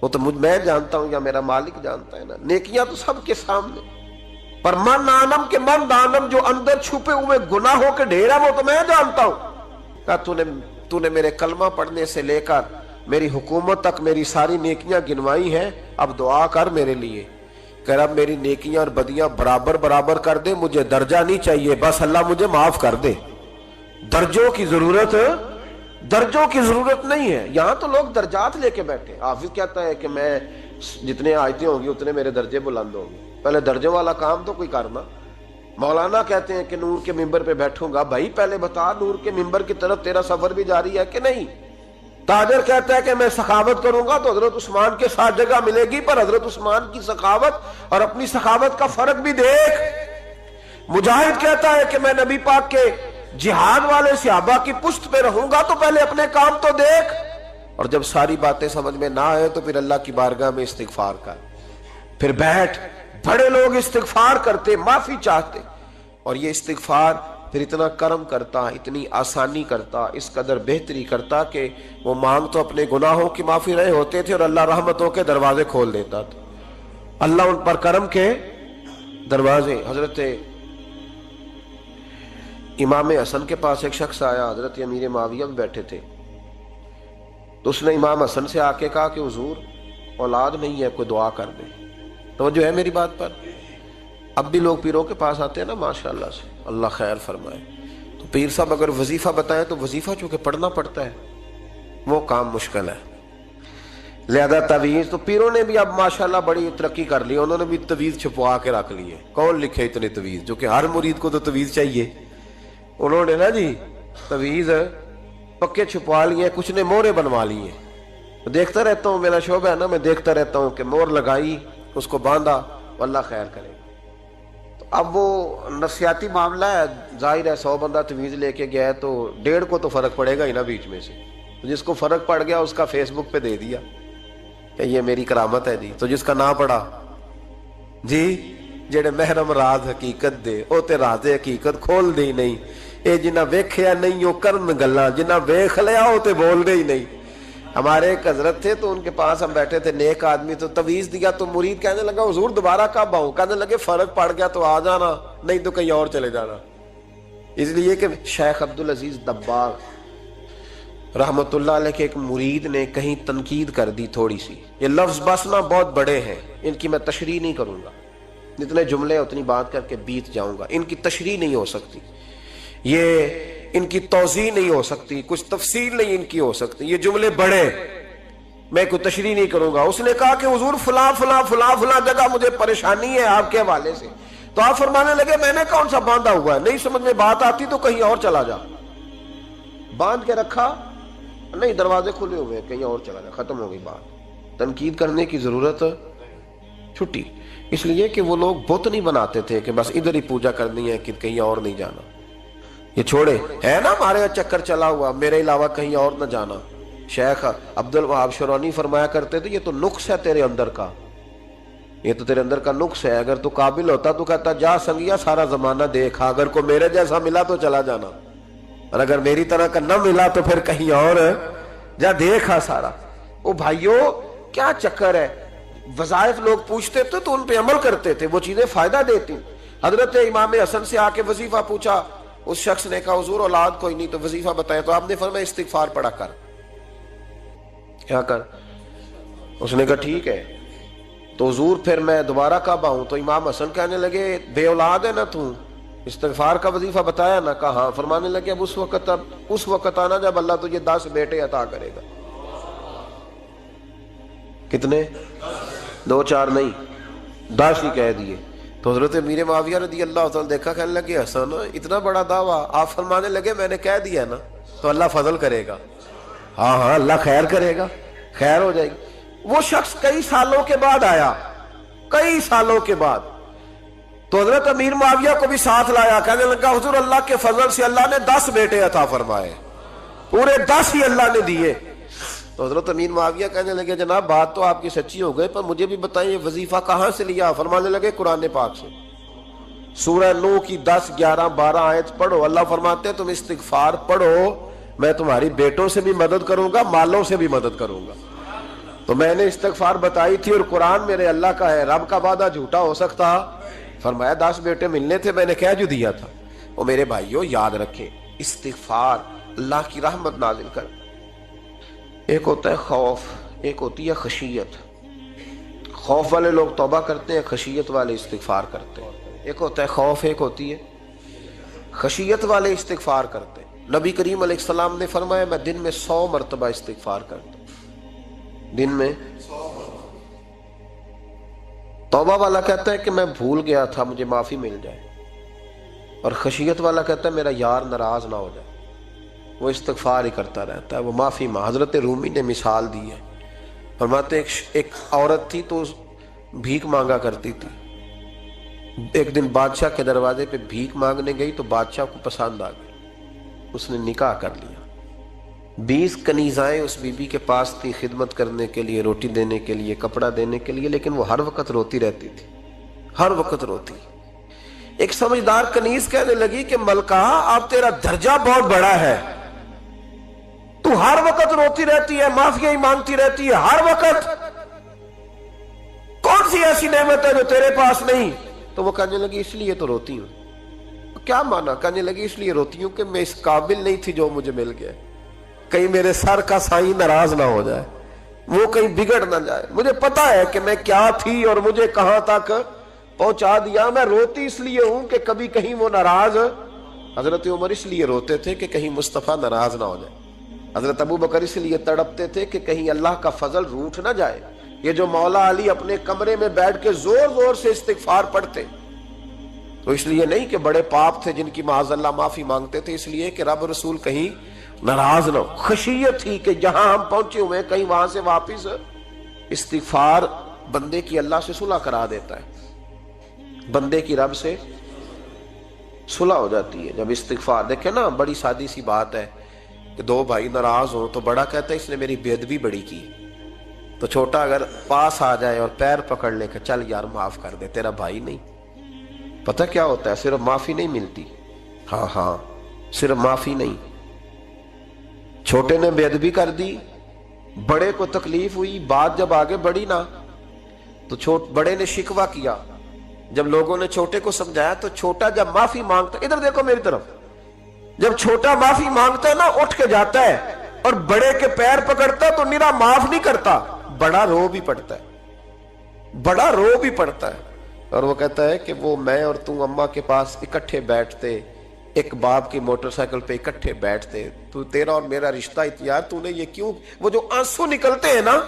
وہ تو میں جانتا ہوں یا میرا مالک جانتا ہے نا، نیکیاں تو سب کے سامنے، پر من عالم کے من عالم جو اندر چھپے ہوئے گناہوں کے ڈھیر ہے وہ تو میں جانتا ہوں۔ کہا تو نے میرے کلمہ پڑھنے سے لے کر میری حکومت تک میری ساری نیکیاں گنوائی ہیں، اب دعا کر میرے لیے کہ رب میری نیکیاں اور بدیاں برابر برابر کر دے، مجھے درجہ نہیں چاہیے، بس اللہ مجھے معاف کر دے۔ درجوں کی ضرورت نہیں ہے۔ یہاں تو لوگ درجات لے کے بیٹھے۔ حافظ کہتا ہے کہ میں جتنے آیتیں ہوں گی اتنے میرے درجے بلند ہوں گے، پہلے درجوں والا کام تو کوئی کرنا۔ مولانا کہتے ہیں کہ نور کے ممبر پہ بیٹھوں گا، بھائی پہلے بتا نور کے ممبر کی طرف تیرا سفر بھی جاری ہے کہ نہیں؟ تاجر کہتا ہے کہ میں سخاوت کروں گا تو حضرت عثمان کے ساتھ جگہ ملے گی، پر حضرت عثمان کی سخاوت اور اپنی سخاوت کا فرق بھی دیکھ۔ مجاہد کہتا ہے کہ میں نبی پاک کے جہاد والے صحابہ کی پشت پہ رہوں گا تو پہلے اپنے کام تو دیکھ۔ اور جب ساری باتیں سمجھ میں نہ آئے تو پھر اللہ کی بارگاہ میں استغفار کر، پھر بیٹھ۔ بڑے لوگ استغفار کرتے، معافی چاہتے، اور یہ استغفار پھر اتنا کرم کرتا، اتنی آسانی کرتا، اس قدر بہتری کرتا کہ وہ مانگ تو اپنے گناہوں کی معافی رہے ہوتے تھے اور اللہ رحمتوں کے دروازے کھول دیتا تھا۔ اللہ ان پر کرم کے دروازے۔ حضرت امام حسن کے پاس ایک شخص آیا، حضرت امیر معاویہ بھی بیٹھے تھے، تو اس نے امام حسن سے آ کے کہا کہ حضور اولاد نہیں ہے، کوئی دعا کر دے۔ توجہ ہے میری بات پر؟ اب بھی لوگ پیروں کے پاس آتے ہیں نا، ماشاءاللہ سے، اللہ خیر فرمائے، تو پیر صاحب اگر وظیفہ بتائیں تو وظیفہ چونکہ پڑھنا پڑتا ہے وہ کام مشکل ہے، لہذا تعویذ تو پیروں نے بھی اب ماشاءاللہ بڑی ترقی کر لی، انہوں نے بھی تعویذ چھپوا کے رکھ لی ہے۔ کون لکھے اتنے تعویذ؟ جو کہ ہر مرید کو تو تعویذ چاہیے، انہوں نے نا جی تعویذ پکے چھپوا لیے، کچھ نے مورے بنوا لی ہیں۔ دیکھتا رہتا ہوں، میرا شعبہ ہے نا، میں دیکھتا رہتا ہوں کہ مور لگائی، اس کو باندھا، اللہ خیر کرے۔ تو اب وہ نفسیاتی معاملہ ہے، ظاہر ہے 100 بندہ تعویذ لے کے گیا ہے تو 1.5 کو تو فرق پڑے گا ہی نا بیچ میں سے، تو جس کو فرق پڑ گیا اس کا فیس بک پہ دے دیا کہ یہ میری کرامت ہے جی، تو جس کا نہ پڑا جی جڑے محرم راز حقیقت دے او تے راز حقیقت کھول دے ہی نہیں، اے جنہ ویکھیا نہیں او کرن گلاں، جنہ ویکھ لیا او تے بول دے ہی نہیں۔ ہمارے ایک حضرت تھے تو ان کے پاس ہم بیٹھے تھے، نیک آدمی، تو تعویذ دیا تو مرید کہنے لگا حضور دوبارہ کب آؤں؟ کہنے لگے فرق پڑ گیا تو آ جانا، نہیں تو کہیں اور چلے جانا۔ اس لیے کہ شیخ عبدالعزیز دباغ رحمت اللہ علیہ کے ایک مرید نے کہیں تنقید کر دی تھوڑی سی، یہ لفظ بس نہ بہت بڑے ہیں، ان کی میں تشریح نہیں کروں گا، جتنے جملے اتنی بات کر کے بیت جاؤں گا، ان کی تشریح نہیں ہو سکتی، یہ ان کی توضیح نہیں ہو سکتی، کچھ تفصیل نہیں ان کی ہو سکتی، یہ جملے بڑے، میں کوئی تشریح نہیں کروں گا۔ اس نے کہا کہ حضور فلاں فلاں فلاں فلاں جگہ مجھے پریشانی ہے آپ کے حوالے سے، تو آپ فرمانے لگے میں نے کون سا باندھا ہوا ہے، نہیں سمجھ میں بات آتی تو کہیں اور چلا جا، باندھ کے رکھا نہیں، دروازے کھلے ہوئے کہیں اور چلا جا، ختم ہو گئی بات۔ تنقید کرنے کی ضرورت چھٹی، اس لیے کہ وہ لوگ بت نہیں بناتے تھے کہ بس ادھر ہی پوجا کرنی ہے کہ کہیں اور نہیں جانا، یہ چھوڑے ہے نا ہمارے چکر چلا ہوا، میرے علاوہ کہیں اور نہ جانا۔ شیخ عبد الوہاب شرونی فرمایا کرتے تھے یہ تو نقص ہے تیرے اندر کا، یہ تو تیرے اندر کا نقص ہے، اگر تو قابل ہوتا تو کہتا جا سنگیا سارا زمانہ دیکھا، اگر کو میرے جیسا ملا تو چلا جانا، اور اگر میری طرح کا نہ ملا تو پھر کہیں اور جا دیکھا سارا۔ او بھائیو کیا چکر ہے، وظائف لوگ پوچھتے تھے تو ان پہ عمل کرتے تھے، وہ چیزیں فائدہ دیتی۔ حضرت امام حسن سے آ کے وظیفہ پوچھا، اس شخص نے کہا حضور اولاد کوئی نہیں تو وظیفہ بتائیں، تو آپ نے فرمایا استغفار پڑھا کر۔ کیا کر؟ اس نے کہا ٹھیک ہے، تو حضور پھر میں دوبارہ کب آؤں؟ تو امام حسن کہنے لگے بے اولاد ہے نا تو، استغفار کا وظیفہ بتایا نا؟ کہا ہاں۔ فرمانے لگے اب اس وقت آنا جب اللہ تجھے 10 بیٹے عطا کرے گا۔ کتنے؟ 2 4 نہیں، 10 ہی کہہ دیے۔ تو حضرت امیر معاویہ رضی اللہ تعالیٰ دیکھا، کہنے لگے حسن اتنا بڑا دعویٰ؟ آپ فرمانے لگے میں نے کہہ دیا نا تو اللہ فضل کرے گا، ہاں ہاں اللہ خیر کرے گا، خیر ہو جائے گی۔ وہ شخص کئی سالوں کے بعد آیا، کئی سالوں کے بعد، تو حضرت امیر معاویہ کو بھی ساتھ لایا، کہنے لگا حضور اللہ کے فضل سے اللہ نے 10 بیٹے عطا فرمائے، پورے 10 ہی اللہ نے دیے۔ تو حضرت امیر معاویہ کہنے لگے جناب بات تو آپ کی سچی ہو گئی، پر مجھے بھی بتائیں یہ وظیفہ کہاں سے لیا؟ فرمانے لگے قرآن پاک سے، سورہ نوح کی 10 11 12 آیت پڑھو، اللہ فرماتے ہیں تم استغفار پڑھو، میں تمہاری بیٹوں سے بھی مدد کروں گا، مالوں سے بھی مدد کروں گا۔ تو میں نے استغفار بتائی تھی، اور قرآن میرے اللہ کا ہے، رب کا وعدہ جھوٹا ہو سکتا؟ فرمایا 10 بیٹے ملنے تھے، میں نے کہہ جو دیا تھا۔ وہ میرے بھائیوں یاد رکھیں، استغفار اللہ کی رحمت نازل کر۔ ایک ہوتا ہے خوف، ایک ہوتی ہے خشیت۔ خوف والے لوگ توبہ کرتے ہیں، خشیت والے استغفار کرتے ہیں۔ ایک ہوتا ہے خوف، ایک ہوتی ہے خشیت والے استغفار کرتے ہیں۔ نبی کریم علیہ السلام نے فرمایا میں دن میں 100 مرتبہ استغفار کرتا ہوں، دن میں۔ توبہ والا کہتا ہے کہ میں بھول گیا تھا، مجھے معافی مل جائے، اور خشیت والا کہتا ہے میرا یار ناراض نہ ہو جائے، وہ استغفار ہی کرتا رہتا ہے، وہ معافی حضرت رومی نے مثال دی ہے، فرماتے ایک عورت تھی تو بھیک مانگا کرتی تھی، ایک دن بادشاہ کے دروازے پہ بھیک مانگنے گئی تو بادشاہ کو پسند آ گئی، اس نے نکاح کر لیا۔ 20 کنیزائیں اس بی بی کے پاس تھی خدمت کرنے کے لیے، روٹی دینے کے لیے، کپڑا دینے کے لیے، لیکن وہ ہر وقت روتی رہتی تھی، ہر وقت روتی۔ ایک سمجھدار کنیز کہنے لگی کہ ملکہ اب تیرا درجہ بہت بڑا ہے، تو ہر وقت روتی رہتی ہے، معافیاں ہی مانگتی رہتی ہے ہر وقت، کون سی ایسی نعمت ہے جو تیرے پاس نہیں؟ تو وہ کہنے لگی اس لیے تو روتی ہوں۔ کیا مانا؟ کہنے لگی اس لیے روتی ہوں کہ میں اس قابل نہیں تھی جو مجھے مل گیا، کہیں میرے سر کا سائیں ناراض نہ ہو جائے، وہ کہیں بگڑ نہ جائے، مجھے پتا ہے کہ میں کیا تھی اور مجھے کہاں تک پہنچا دیا، میں روتی اس لیے ہوں کہ کبھی کہیں وہ ناراض۔ حضرت عمر اس لیے روتے تھے کہ کہیں مصطفیٰ ناراض نہ ہو جائے، حضرت ابو بکر اس لیے تڑپتے تھے کہ کہیں اللہ کا فضل روٹھ نہ جائے۔ یہ جو مولا علی اپنے کمرے میں بیٹھ کے زور زور سے استغفار پڑھتے تو اس لیے نہیں کہ بڑے پاپ تھے جن کی معاذ اللہ معافی مانگتے تھے، اس لیے کہ رب رسول کہیں ناراض نہ ہو۔ خشیت تھی کہ جہاں ہم پہنچے ہوئے کہیں وہاں سے واپس۔ استغفار بندے کی اللہ سے صلح کرا دیتا ہے، بندے کی رب سے صلح ہو جاتی ہے جب استغفار۔ دیکھیں نا، بڑی سادی سی بات ہے کہ 2 بھائی ناراض ہوں تو بڑا کہتا ہے اس نے میری بے ادبی بڑی کی، تو چھوٹا اگر پاس آ جائے اور پیر پکڑ لے کہ چل یار معاف کر دے، تیرا بھائی نہیں۔ پتہ کیا ہوتا ہے؟ صرف معافی نہیں ملتی، ہاں صرف معافی نہیں، چھوٹے نے بے ادبی کر دی، بڑے کو تکلیف ہوئی، بات جب آگے بڑھی نا تو بڑے نے شکوہ کیا، جب لوگوں نے چھوٹے کو سمجھایا تو چھوٹا جب معافی مانگتا، ادھر دیکھو میری طرف، جب چھوٹا معافی مانگتا ہے نا اٹھ کے جاتا ہے اور بڑے کے پیر پکڑتا ہے تو میرا معاف نہیں کرتا، بڑا رو بھی پڑتا ہے، بڑا رو بھی پڑتا ہے، اور وہ کہتا ہے کہ وہ میں اور تم اماں کے پاس اکٹھے بیٹھتے، ایک باپ کی موٹر سائیکل پہ اکٹھے بیٹھتے، تو تیرا اور میرا رشتہ یار تو نے یہ کیوں؟ وہ جو آنسو نکلتے ہیں نا،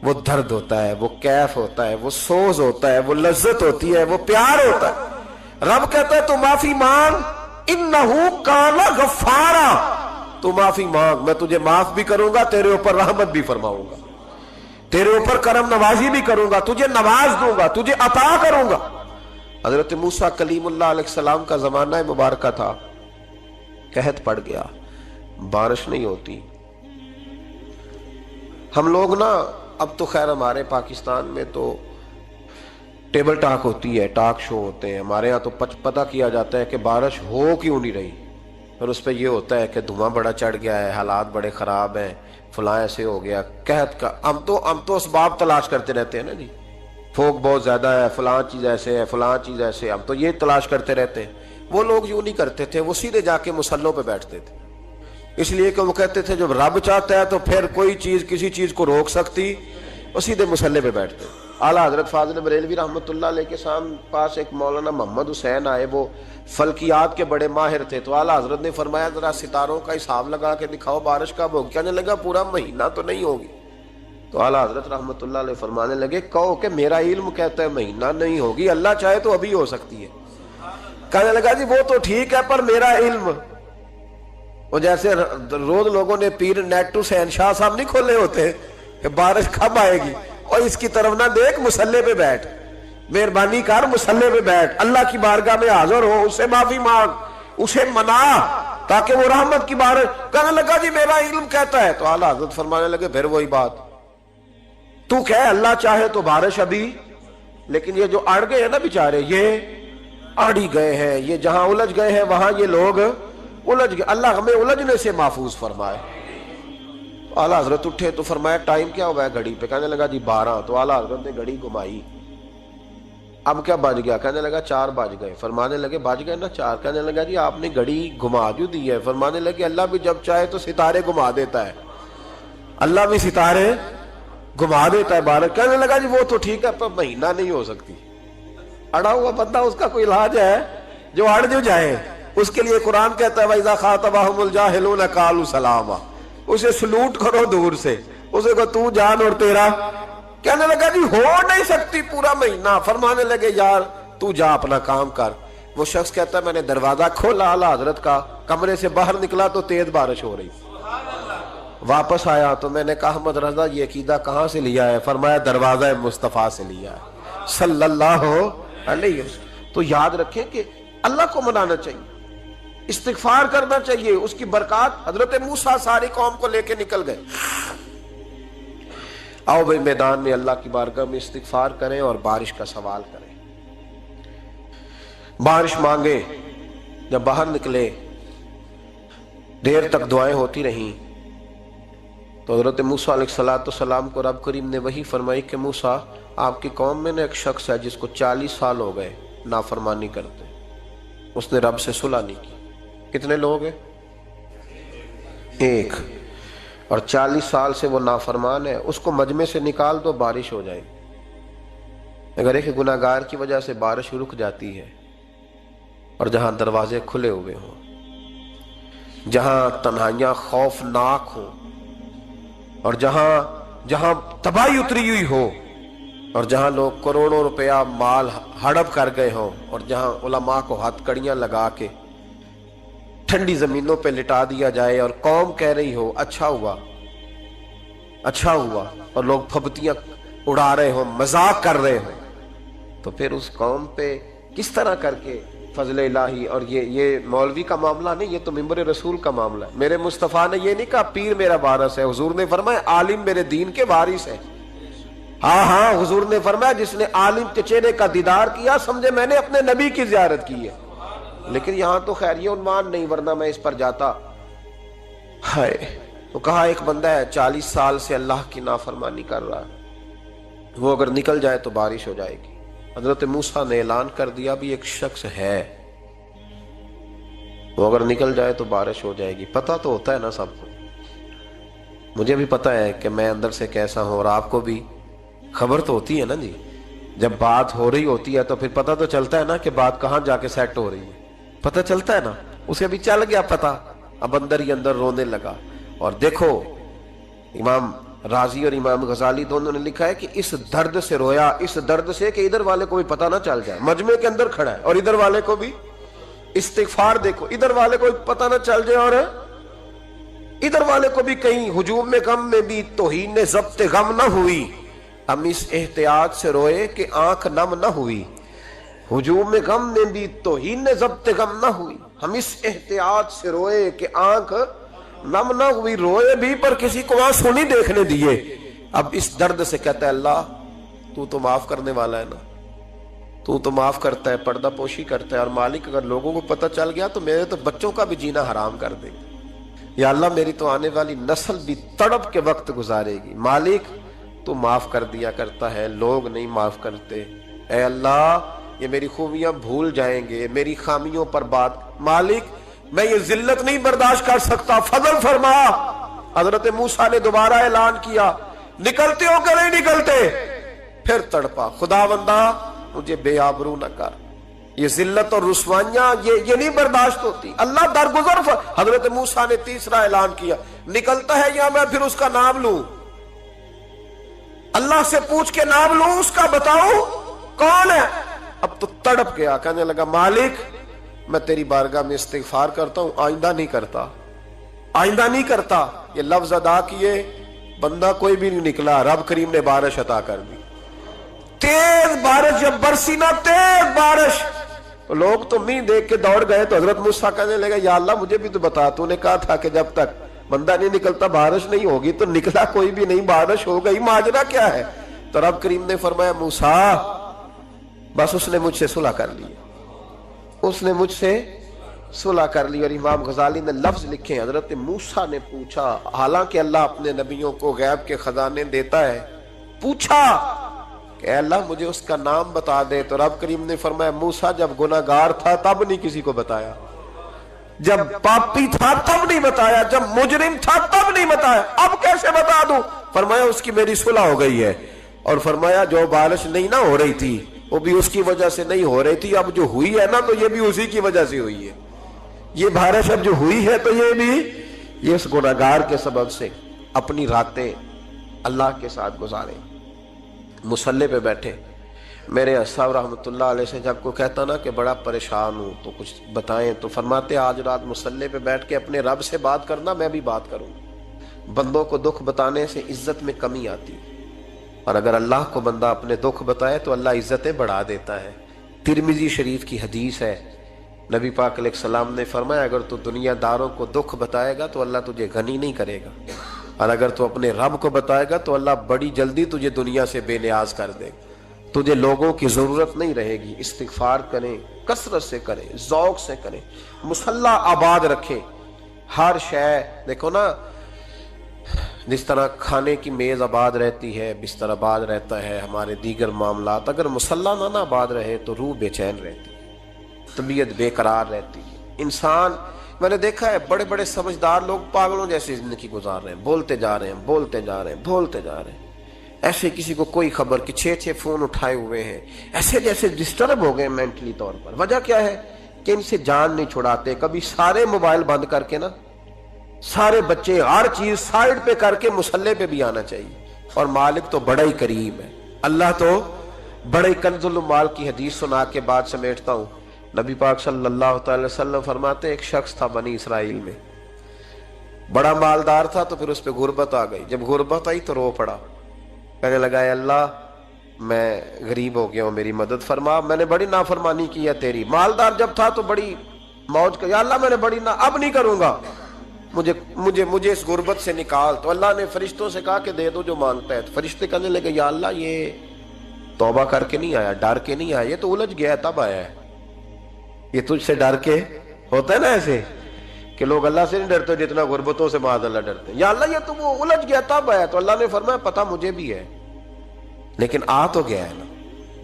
وہ درد ہوتا ہے، وہ کیف ہوتا ہے، وہ سوز ہوتا ہے، وہ لذت ہوتی ہے، وہ پیار ہوتا ہے۔ رب کہتا ہے تو معافی مانگ، انہو کان غفارا، تو معافی مانگ، میں تجھے معاف بھی کروں گا، تیرے اوپر رحمت بھی فرماؤں گا، تیرے اوپر کرم نوازی بھی کروں گا، تجھے نواز دوں گا، تجھے عطا کروں گا۔ حضرت موسیٰ کلیم اللہ علیہ السلام کا زمانہ مبارکہ تھا، قحط پڑ گیا، بارش نہیں ہوتی۔ ہم لوگ نا اب تو خیر ہمارے پاکستان میں تو ٹیبل ٹاک ہوتی ہے، ٹاک شو ہوتے ہیں، ہمارے ہاں تو پتہ کیا جاتا ہے کہ بارش ہو کیوں نہیں رہی، اور اس پہ یہ ہوتا ہے کہ دھواں بڑا چڑھ گیا ہے، حالات بڑے خراب ہیں، فلاں ایسے ہو گیا، قحط کا۔ ہم تو اسباب تلاش کرتے رہتے ہیں نا جی، پھوک بہت زیادہ ہے، فلاں چیز ایسے ہے، فلاں چیز ایسے، ہم تو یہ تلاش کرتے رہتے ہیں۔ وہ لوگ یوں نہیں کرتے تھے، وہ سیدھے جا کے مصلوں پہ بیٹھتے تھے، اس لیے کہ وہ کہتے تھے جب رب چاہتا ہے تو پھر کوئی چیز کسی چیز کو روک سکتی، وہ سیدھے مصلے پہ بیٹھتے۔ اعلیٰ حضرت فاضل بریلوی رحمۃ اللہ علیہ کے پاس ایک مولانا محمد حسین آئے، وہ فلکیات کے بڑے ماہر تھے، تو اعلیٰ حضرت نے فرمایا ذرا ستاروں کا حساب لگا کے دکھاؤ بارش کب ہوگی؟ کہنے لگا پورا مہینہ تو نہیں ہوگی۔ تو اعلیٰ حضرت رحمۃ اللہ علیہ فرمانے لگے کہو کہ میرا علم کہتا ہے مہینہ نہیں ہوگی، اللہ چاہے تو ابھی ہو سکتی ہے۔ کہنے لگا جی وہ تو ٹھیک ہے پر میرا علم، وہ جیسے روز لوگوں نے پیر نیٹو حسین شاہ صاحب نہیں کھولے ہوتے کہ بارش کب آئے گی، اور اس کی طرف نہ دیکھ، مصلے پہ بیٹھ، مہربانی کر مصلے پہ بیٹھ، اللہ کی بارگاہ میں حاضر ہو، اسے معافی مانگ، اسے منا تاکہ وہ رحمت کی بارش۔ کہنے لگا جی میرا علم کہتا ہے۔ تو اعلیٰ حضرت فرمانے لگے پھر وہی بات، تو کہ اللہ چاہے تو بارش ابھی، لیکن یہ جو اڑ گئے ہیں نا بیچارے، یہ اڑ ہی گئے ہیں، یہ جہاں الجھ گئے ہیں وہاں یہ لوگ الجھ گئے، اللہ ہمیں الجھنے سے محفوظ فرمائے۔ اعلیٰ حضرت اٹھے تو فرمایا ٹائم کیا ہوا ہے گھڑی پہ؟ کہنے لگا جی 12۔ تو اعلیٰ حضرت نے گھڑی گھمائی، اب کیا بج گیا؟ کہنے لگا 4 بج گئے۔ فرمانے لگے بج گئے نا 4؟ کہنے لگا جی آپ نے گھڑی گھما جو دی ہے۔ فرمانے لگے اللہ بھی جب چاہے تو ستارے گھما دیتا ہے، اللہ بھی ستارے گھما دیتا ہے بارہ۔ کہنے لگا جی وہ تو ٹھیک ہے پر مہینہ نہیں ہو سکتی۔ اڑا ہوا بندہ، اس کا کوئی علاج ہے؟ جو اڑ جو جائے اس کے لیے قرآن کہتا ہے وَإِذَا خَاطَبَهُمُ الْجَاهِلُونَ قَالُوا سَلَامًا، اسے سلوٹ کرو دور سے، اسے کو تو جان اور تیرا۔ کہنے لگا جی ہو نہیں سکتی پورا مہینہ۔ فرمانے لگے یار تو جا اپنا کام کر۔ وہ شخص کہتا ہے میں نے دروازہ کھولا اعلیٰ حضرت کا، کمرے سے باہر نکلا تو تیز بارش ہو رہی۔ واپس آیا تو میں نے کہا احمد رضا یہ عقیدہ کہاں سے لیا ہے؟ فرمایا دروازہ مصطفیٰ سے لیا ہے صلی اللہ علیہ وسلم۔ تو یاد رکھیں کہ اللہ کو منانا چاہیے، استغفار کرنا چاہیے، اس کی برکات۔ حضرت موسیٰ ساری قوم کو لے کے نکل گئے۔ آؤ بھائی میدان میں اللہ کی بارگاہ میں استغفار کریں اور بارش کا سوال کریں، بارش مانگے۔ جب باہر نکلے دیر تک دعائیں ہوتی رہیں تو حضرت موسیٰ علیہ السلام کو رب کریم نے وحی فرمائی کہ موسیٰ آپ کی قوم میں نے ایک شخص ہے جس کو 40 سال ہو گئے نافرمانی کرتے، اس نے رب سے صلح نہیں کی۔ کتنے لوگ ہیں؟ ایک، اور 40 سال سے وہ نافرمان ہے، اس کو مجمع سے نکال دو بارش ہو جائے گی۔ اگر ایک گناہگار کی وجہ سے بارش رک جاتی ہے اور جہاں دروازے کھلے ہوئے ہوں، جہاں تنہائیاں خوفناک ہوں، اور جہاں تباہی اتری ہوئی ہو، اور جہاں لوگ کروڑوں روپیہ مال ہڑپ کر گئے ہوں، اور جہاں علماء کو ہتھ کڑیاں لگا کے ٹھنڈی زمینوں پہ لٹا دیا جائے اور قوم کہہ رہی ہو اچھا ہوا اچھا ہوا، اور لوگ پھبتیاں اڑا رہے ہوں، مذاق کر رہے ہوں، تو پھر اس قوم پہ کس طرح کر کے فضل الہی۔ اور یہ مولوی کا معاملہ نہیں، یہ تو ممبر رسول کا معاملہ ہے۔ میرے مصطفیٰ نے یہ نہیں کہا پیر میرا وارث ہے، حضور نے فرمایا عالم میرے دین کے وارث ہے۔ ہاں حضور نے فرمایا جس نے عالم کے چہرے کا دیدار کیا سمجھے میں نے اپنے نبی کی زیارت کی ہے۔ لیکن یہاں تو خیر یہ عنوان نہیں، ورنہ میں اس پر جاتا۔ ہائے، تو کہا ایک بندہ ہے 40 سال سے اللہ کی نافرمانی کر رہا ہے، وہ اگر نکل جائے تو بارش ہو جائے گی۔ حضرت موسیٰ نے اعلان کر دیا بھی ایک شخص ہے، وہ اگر نکل جائے تو بارش ہو جائے گی۔ پتہ تو ہوتا ہے نا سب کو، مجھے بھی پتہ ہے کہ میں اندر سے کیسا ہوں، اور آپ کو بھی خبر تو ہوتی ہے نا جی۔ جب بات ہو رہی ہوتی ہے تو پھر پتہ تو چلتا ہے نا کہ بات کہاں جا کے سیٹ ہو رہی ہے، پتہ چلتا ہے نا۔ اسے بھی چل گیا پتہ، اب اندر ہی اندر رونے لگا۔ اور دیکھو امام رازی اور امام غزالی دونوں نے لکھا ہے کہ اس درد سے رویا، اس درد سے کہ ادھر والے کو بھی پتہ نہ چل جائے، مجمع کے اندر کھڑا ہے اور ادھر والے کو بھی استغفار، دیکھو ادھر والے کو پتہ نہ چل جائے اور ادھر والے کو بھی کہیں ہجوم میں غم میں بھی توہین ضبط غم نہ ہوئی۔ ہم اس احتیاط سے روئے کہ آنکھ نم نہ ہوئی، ہجوم غم میں بھی توہین ضبط غم نہ ہوئی۔ ہم اس احتیاط سے روئے کہ آنکھ نم نہ ہوئی، روئے بھی پر کسی کو آنسو نہیں دیکھنے دیے۔ اب اس درد سے کہتا ہے اللہ تو تو معاف کرنے والا ہے نا، تو تو معاف کرتا ہے، پردہ پوشی کرتا ہے، اور مالک اگر لوگوں کو پتہ چل گیا تو میرے تو بچوں کا بھی جینا حرام کر دے گا، یا اللہ میری تو آنے والی نسل بھی تڑپ کے وقت گزارے گی۔ مالک تو معاف کر دیا کرتا ہے، لوگ نہیں معاف کرتے، اے اللہ یہ میری خوبیاں بھول جائیں گے، میری خامیوں پر بات، مالک میں یہ ذلت نہیں برداشت کر سکتا، فضل فرما۔ حضرت موسیٰ نے دوبارہ اعلان کیا نکلتے ہو کہ نہیں نکلتے؟ پھر تڑپا خدا بندہ مجھے بے آبرو نہ کر، یہ ذلت اور رسوائیاں یہ نہیں برداشت ہوتی، اللہ درگزر۔ حضرت موسیٰ نے تیسرا اعلان کیا نکلتا ہے یا میں پھر اس کا نام لوں، اللہ سے پوچھ کے نام لوں اس کا، بتاؤ کون ہے؟ اب تو تڑپ گیا، کہنے لگا مالک میں تیری بارگاہ میں استغفار کرتا ہوں، آئندہ نہیں کرتا، آئندہ نہیں کرتا۔ یہ لفظ ادا کیے، بندہ کوئی بھی نہیں نکلا، رب کریم نے بارش عطا کر دی، تیز بارش جب برسی نا، تیز بارش، لوگ تو منہ دیکھ کے دوڑ گئے۔ تو حضرت موسیٰ کہنے لگا یا اللہ مجھے بھی تو بتا، تو نے کہا تھا کہ جب تک بندہ نہیں نکلتا بارش نہیں ہوگی، تو نکلا کوئی بھی نہیں، بارش ہو گئی، ماجرا کیا ہے؟ تو رب کریم نے فرمایا موسیٰ بس اس نے مجھ سے صلح کر لی، اس نے مجھ سے صلح کر لی۔ اور امام غزالی نے لفظ لکھے، حضرت موسیٰ نے پوچھا، حالانکہ اللہ اپنے نبیوں کو غیب کے خزانے دیتا ہے، پوچھا کہ اے اللہ مجھے اس کا نام بتا دے، تو رب کریم نے فرمایا موسیٰ جب گناہگار تھا تب نہیں کسی کو بتایا، جب پاپی تھا تب نہیں بتایا، جب مجرم تھا تب نہیں بتایا، اب کیسے بتا دوں؟ فرمایا اس کی میری صلح ہو گئی ہے، اور فرمایا جو بارش نہیں نہ ہو رہی تھی وہ بھی اس کی وجہ سے نہیں ہو رہی تھی، اب جو ہوئی ہے نا تو یہ بھی اسی کی وجہ سے ہوئی ہے، یہ بارش اب جو ہوئی ہے تو یہ بھی یہ اس گناہگار کے سبب سے۔ اپنی راتیں اللہ کے ساتھ گزاریں، مصلی پہ بیٹھے۔ میرے صاحب رحمۃ اللہ علیہ سے جب کوئی کہتا نا کہ بڑا پریشان ہوں تو کچھ بتائیں، تو فرماتے آج رات مصلی پہ بیٹھ کے اپنے رب سے بات کرنا، میں بھی بات کروں۔ بندوں کو دکھ بتانے سے عزت میں کمی آتی ہے، اور اگر اللہ کو بندہ اپنے دکھ بتائے تو اللہ عزتیں بڑھا دیتا ہے۔ ترمذی شریف کی حدیث ہے، نبی پاک علیہ السلام نے فرمایا اگر تو دنیا داروں کو دکھ بتائے گا تو اللہ تجھے غنی نہیں کرے گا، اور اگر تو اپنے رب کو بتائے گا تو اللہ بڑی جلدی تجھے دنیا سے بے نیاز کر دے گا، تجھے لوگوں کی ضرورت نہیں رہے گی۔ استغفار کریں، کثرت سے کریں، ذوق سے کریں، مصلی آباد رکھیں، ہر شے دیکھو نا، جس طرح کھانے کی میز آباد رہتی ہے، بستر آباد رہتا ہے، ہمارے دیگر معاملات، اگر مصلی نہ آباد رہے تو روح بے چین رہتی ہے، طبیعت بے قرار رہتی ہے۔ انسان میں نے دیکھا ہے بڑے بڑے سمجھدار لوگ پاگلوں جیسی زندگی گزار رہے ہیں، بولتے جا رہے ہیں، بولتے جا رہے ہیں، بولتے جا رہے ہیں، ایسے کسی کو کوئی خبر کہ 6 فون اٹھائے ہوئے ہیں، ایسے جیسے ڈسٹرب ہو گئے مینٹلی طور پر۔ وجہ کیا ہے کہ ان سے جان نہیں چھڑاتے۔ کبھی سارے موبائل بند کر کے نا، سارے بچے ہر چیز سائیڈ پہ کر کے مصلی پہ بھی آنا چاہیے، اور مالک تو بڑا ہی کریم ہے، اللہ تو بڑا ہی کنز المال کی حدیث سنا کے بعد سمیٹتا ہوں۔ نبی پاک صلی اللہ تعالی وسلم فرماتے ایک شخص تھا بنی اسرائیل میں، بڑا مالدار تھا، تو پھر اس پہ غربت آ گئی۔ جب غربت آئی تو رو پڑا، کہنے لگا اے اللہ میں غریب ہو گیا ہوں، میری مدد فرما، میں نے بڑی نافرمانی کی ہے تیری۔ مالدار جب تھا تو بڑی موج کر، یا اللہ میں نے بڑی اب نہیں کروں گا، مجھے اس غربت سے نکال۔ تو اللہ نے فرشتوں سے کہا کہ دے دو جو مانگتا ہے۔ تو فرشتے کہنے لگے یا اللہ یہ توبہ کر کے نہیں آیا، ڈر کے نہیں آیا، یہ تو الجھ گیا تب آیا ہے، یہ تجھ سے ڈر کے ہوتا ہے نا ایسے کہ لوگ اللہ سے نہیں ڈرتے جتنا غربتوں سے معاذ اللہ ڈرتے ہیں، یا اللہ یہ تو وہ الجھ گیا تب آیا۔ تو اللہ نے فرمایا پتہ مجھے بھی ہے، لیکن آ تو گیا ہے نا،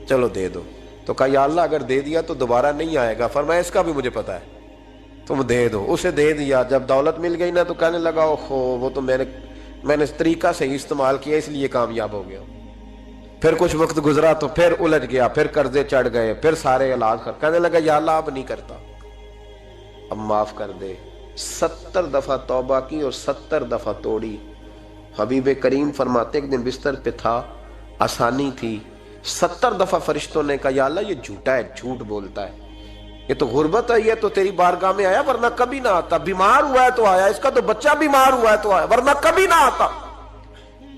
چلو دے دو۔ تو کہا یا اللہ اگر دے دیا تو دوبارہ نہیں آئے گا۔ فرمایا اس کا بھی مجھے پتہ ہے، تم دے دو۔ اسے دے دیا۔ جب دولت مل گئی نا تو کہنے لگا اوہو وہ تو میں نے اس طریقہ سے ہی استعمال کیا اس لیے کامیاب ہو گیا۔ پھر کچھ وقت گزرا تو پھر الجھ گیا، پھر قرضے چڑھ گئے، پھر سارے علاج کہنے لگا یا اللہ اب نہیں کرتا، اب معاف کر دے۔ 70 دفعہ توبہ کی اور 70 دفعہ توڑی۔ حبیب کریم فرماتے ایک دن بستر پہ تھا، آسانی تھی، 70 دفعہ فرشتوں نے کہا یا اللہ یہ جھوٹا ہے، جھوٹ بولتا ہے، یہ تو غربت ہے، یہ تو تیری بارگاہ میں آیا ورنہ کبھی نہ آتا، بیمار ہوا ہے تو آیا، اس کا تو بچہ بیمار ہوا ہے تو آیا ورنہ کبھی نہ آتا۔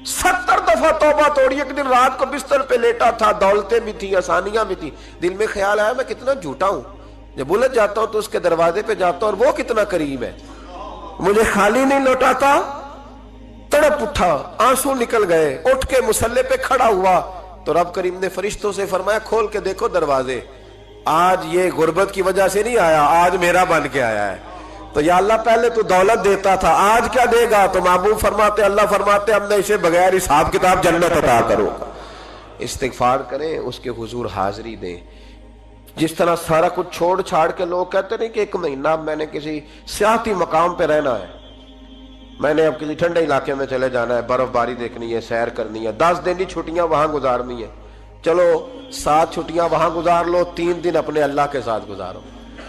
70 دفعہ توبہ توڑی۔ ایک دن رات کو بستر پہ لیٹا تھا، دولتیں بھی تھی، آسانیاں بھی تھی، دل میں خیال آیا میں کتنا جھوٹا ہوں، جب الجھ جاتا ہوں تو اس کے دروازے پہ جاتا ہوں اور وہ کتنا قریب ہے، مجھے خالی نہیں لوٹاتا۔ تڑپ اٹھا، آنسو نکل گئے، اٹھ کے مصلی پہ کھڑا ہوا تو رب کریم نے فرشتوں سے فرمایا کھول کے دیکھو دروازے، آج یہ غربت کی وجہ سے نہیں آیا، آج میرا بن کے آیا ہے۔ تو یا اللہ پہلے تو دولت دیتا تھا، آج کیا دے گا؟ تو محبوب فرماتے اللہ فرماتے اب میں اسے بغیر حساب کتاب جنت عطا کروں گا۔ استغفار کریں، اس کے حضور حاضری دیں۔ جس طرح سارا کچھ چھوڑ چھاڑ کے لوگ کہتے ہیں کہ 1 مہینہ میں نے کسی سیاحتی مقام پہ رہنا ہے، میں نے اب کسی ٹھنڈے علاقے میں چلے جانا ہے، برف باری دیکھنی ہے، سیر کرنی ہے، 10 دن کی چھٹیاں وہاں گزارنی ہے، چلو 7 چھٹیاں وہاں گزار لو، 3 دن اپنے اللہ کے ساتھ گزارو،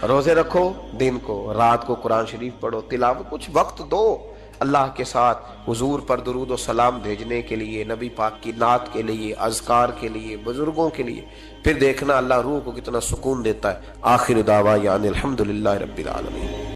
روزے رکھو، دن کو رات کو قرآن شریف پڑھو، تلاوت، کچھ وقت دو اللہ کے ساتھ حضور پر درود و سلام بھیجنے کے لیے، نبی پاک کی نعت کے لیے، اذکار کے لیے، بزرگوں کے لیے، پھر دیکھنا اللہ روح کو کتنا سکون دیتا ہے۔ آخر دعوانا الحمدللہ رب العالمین۔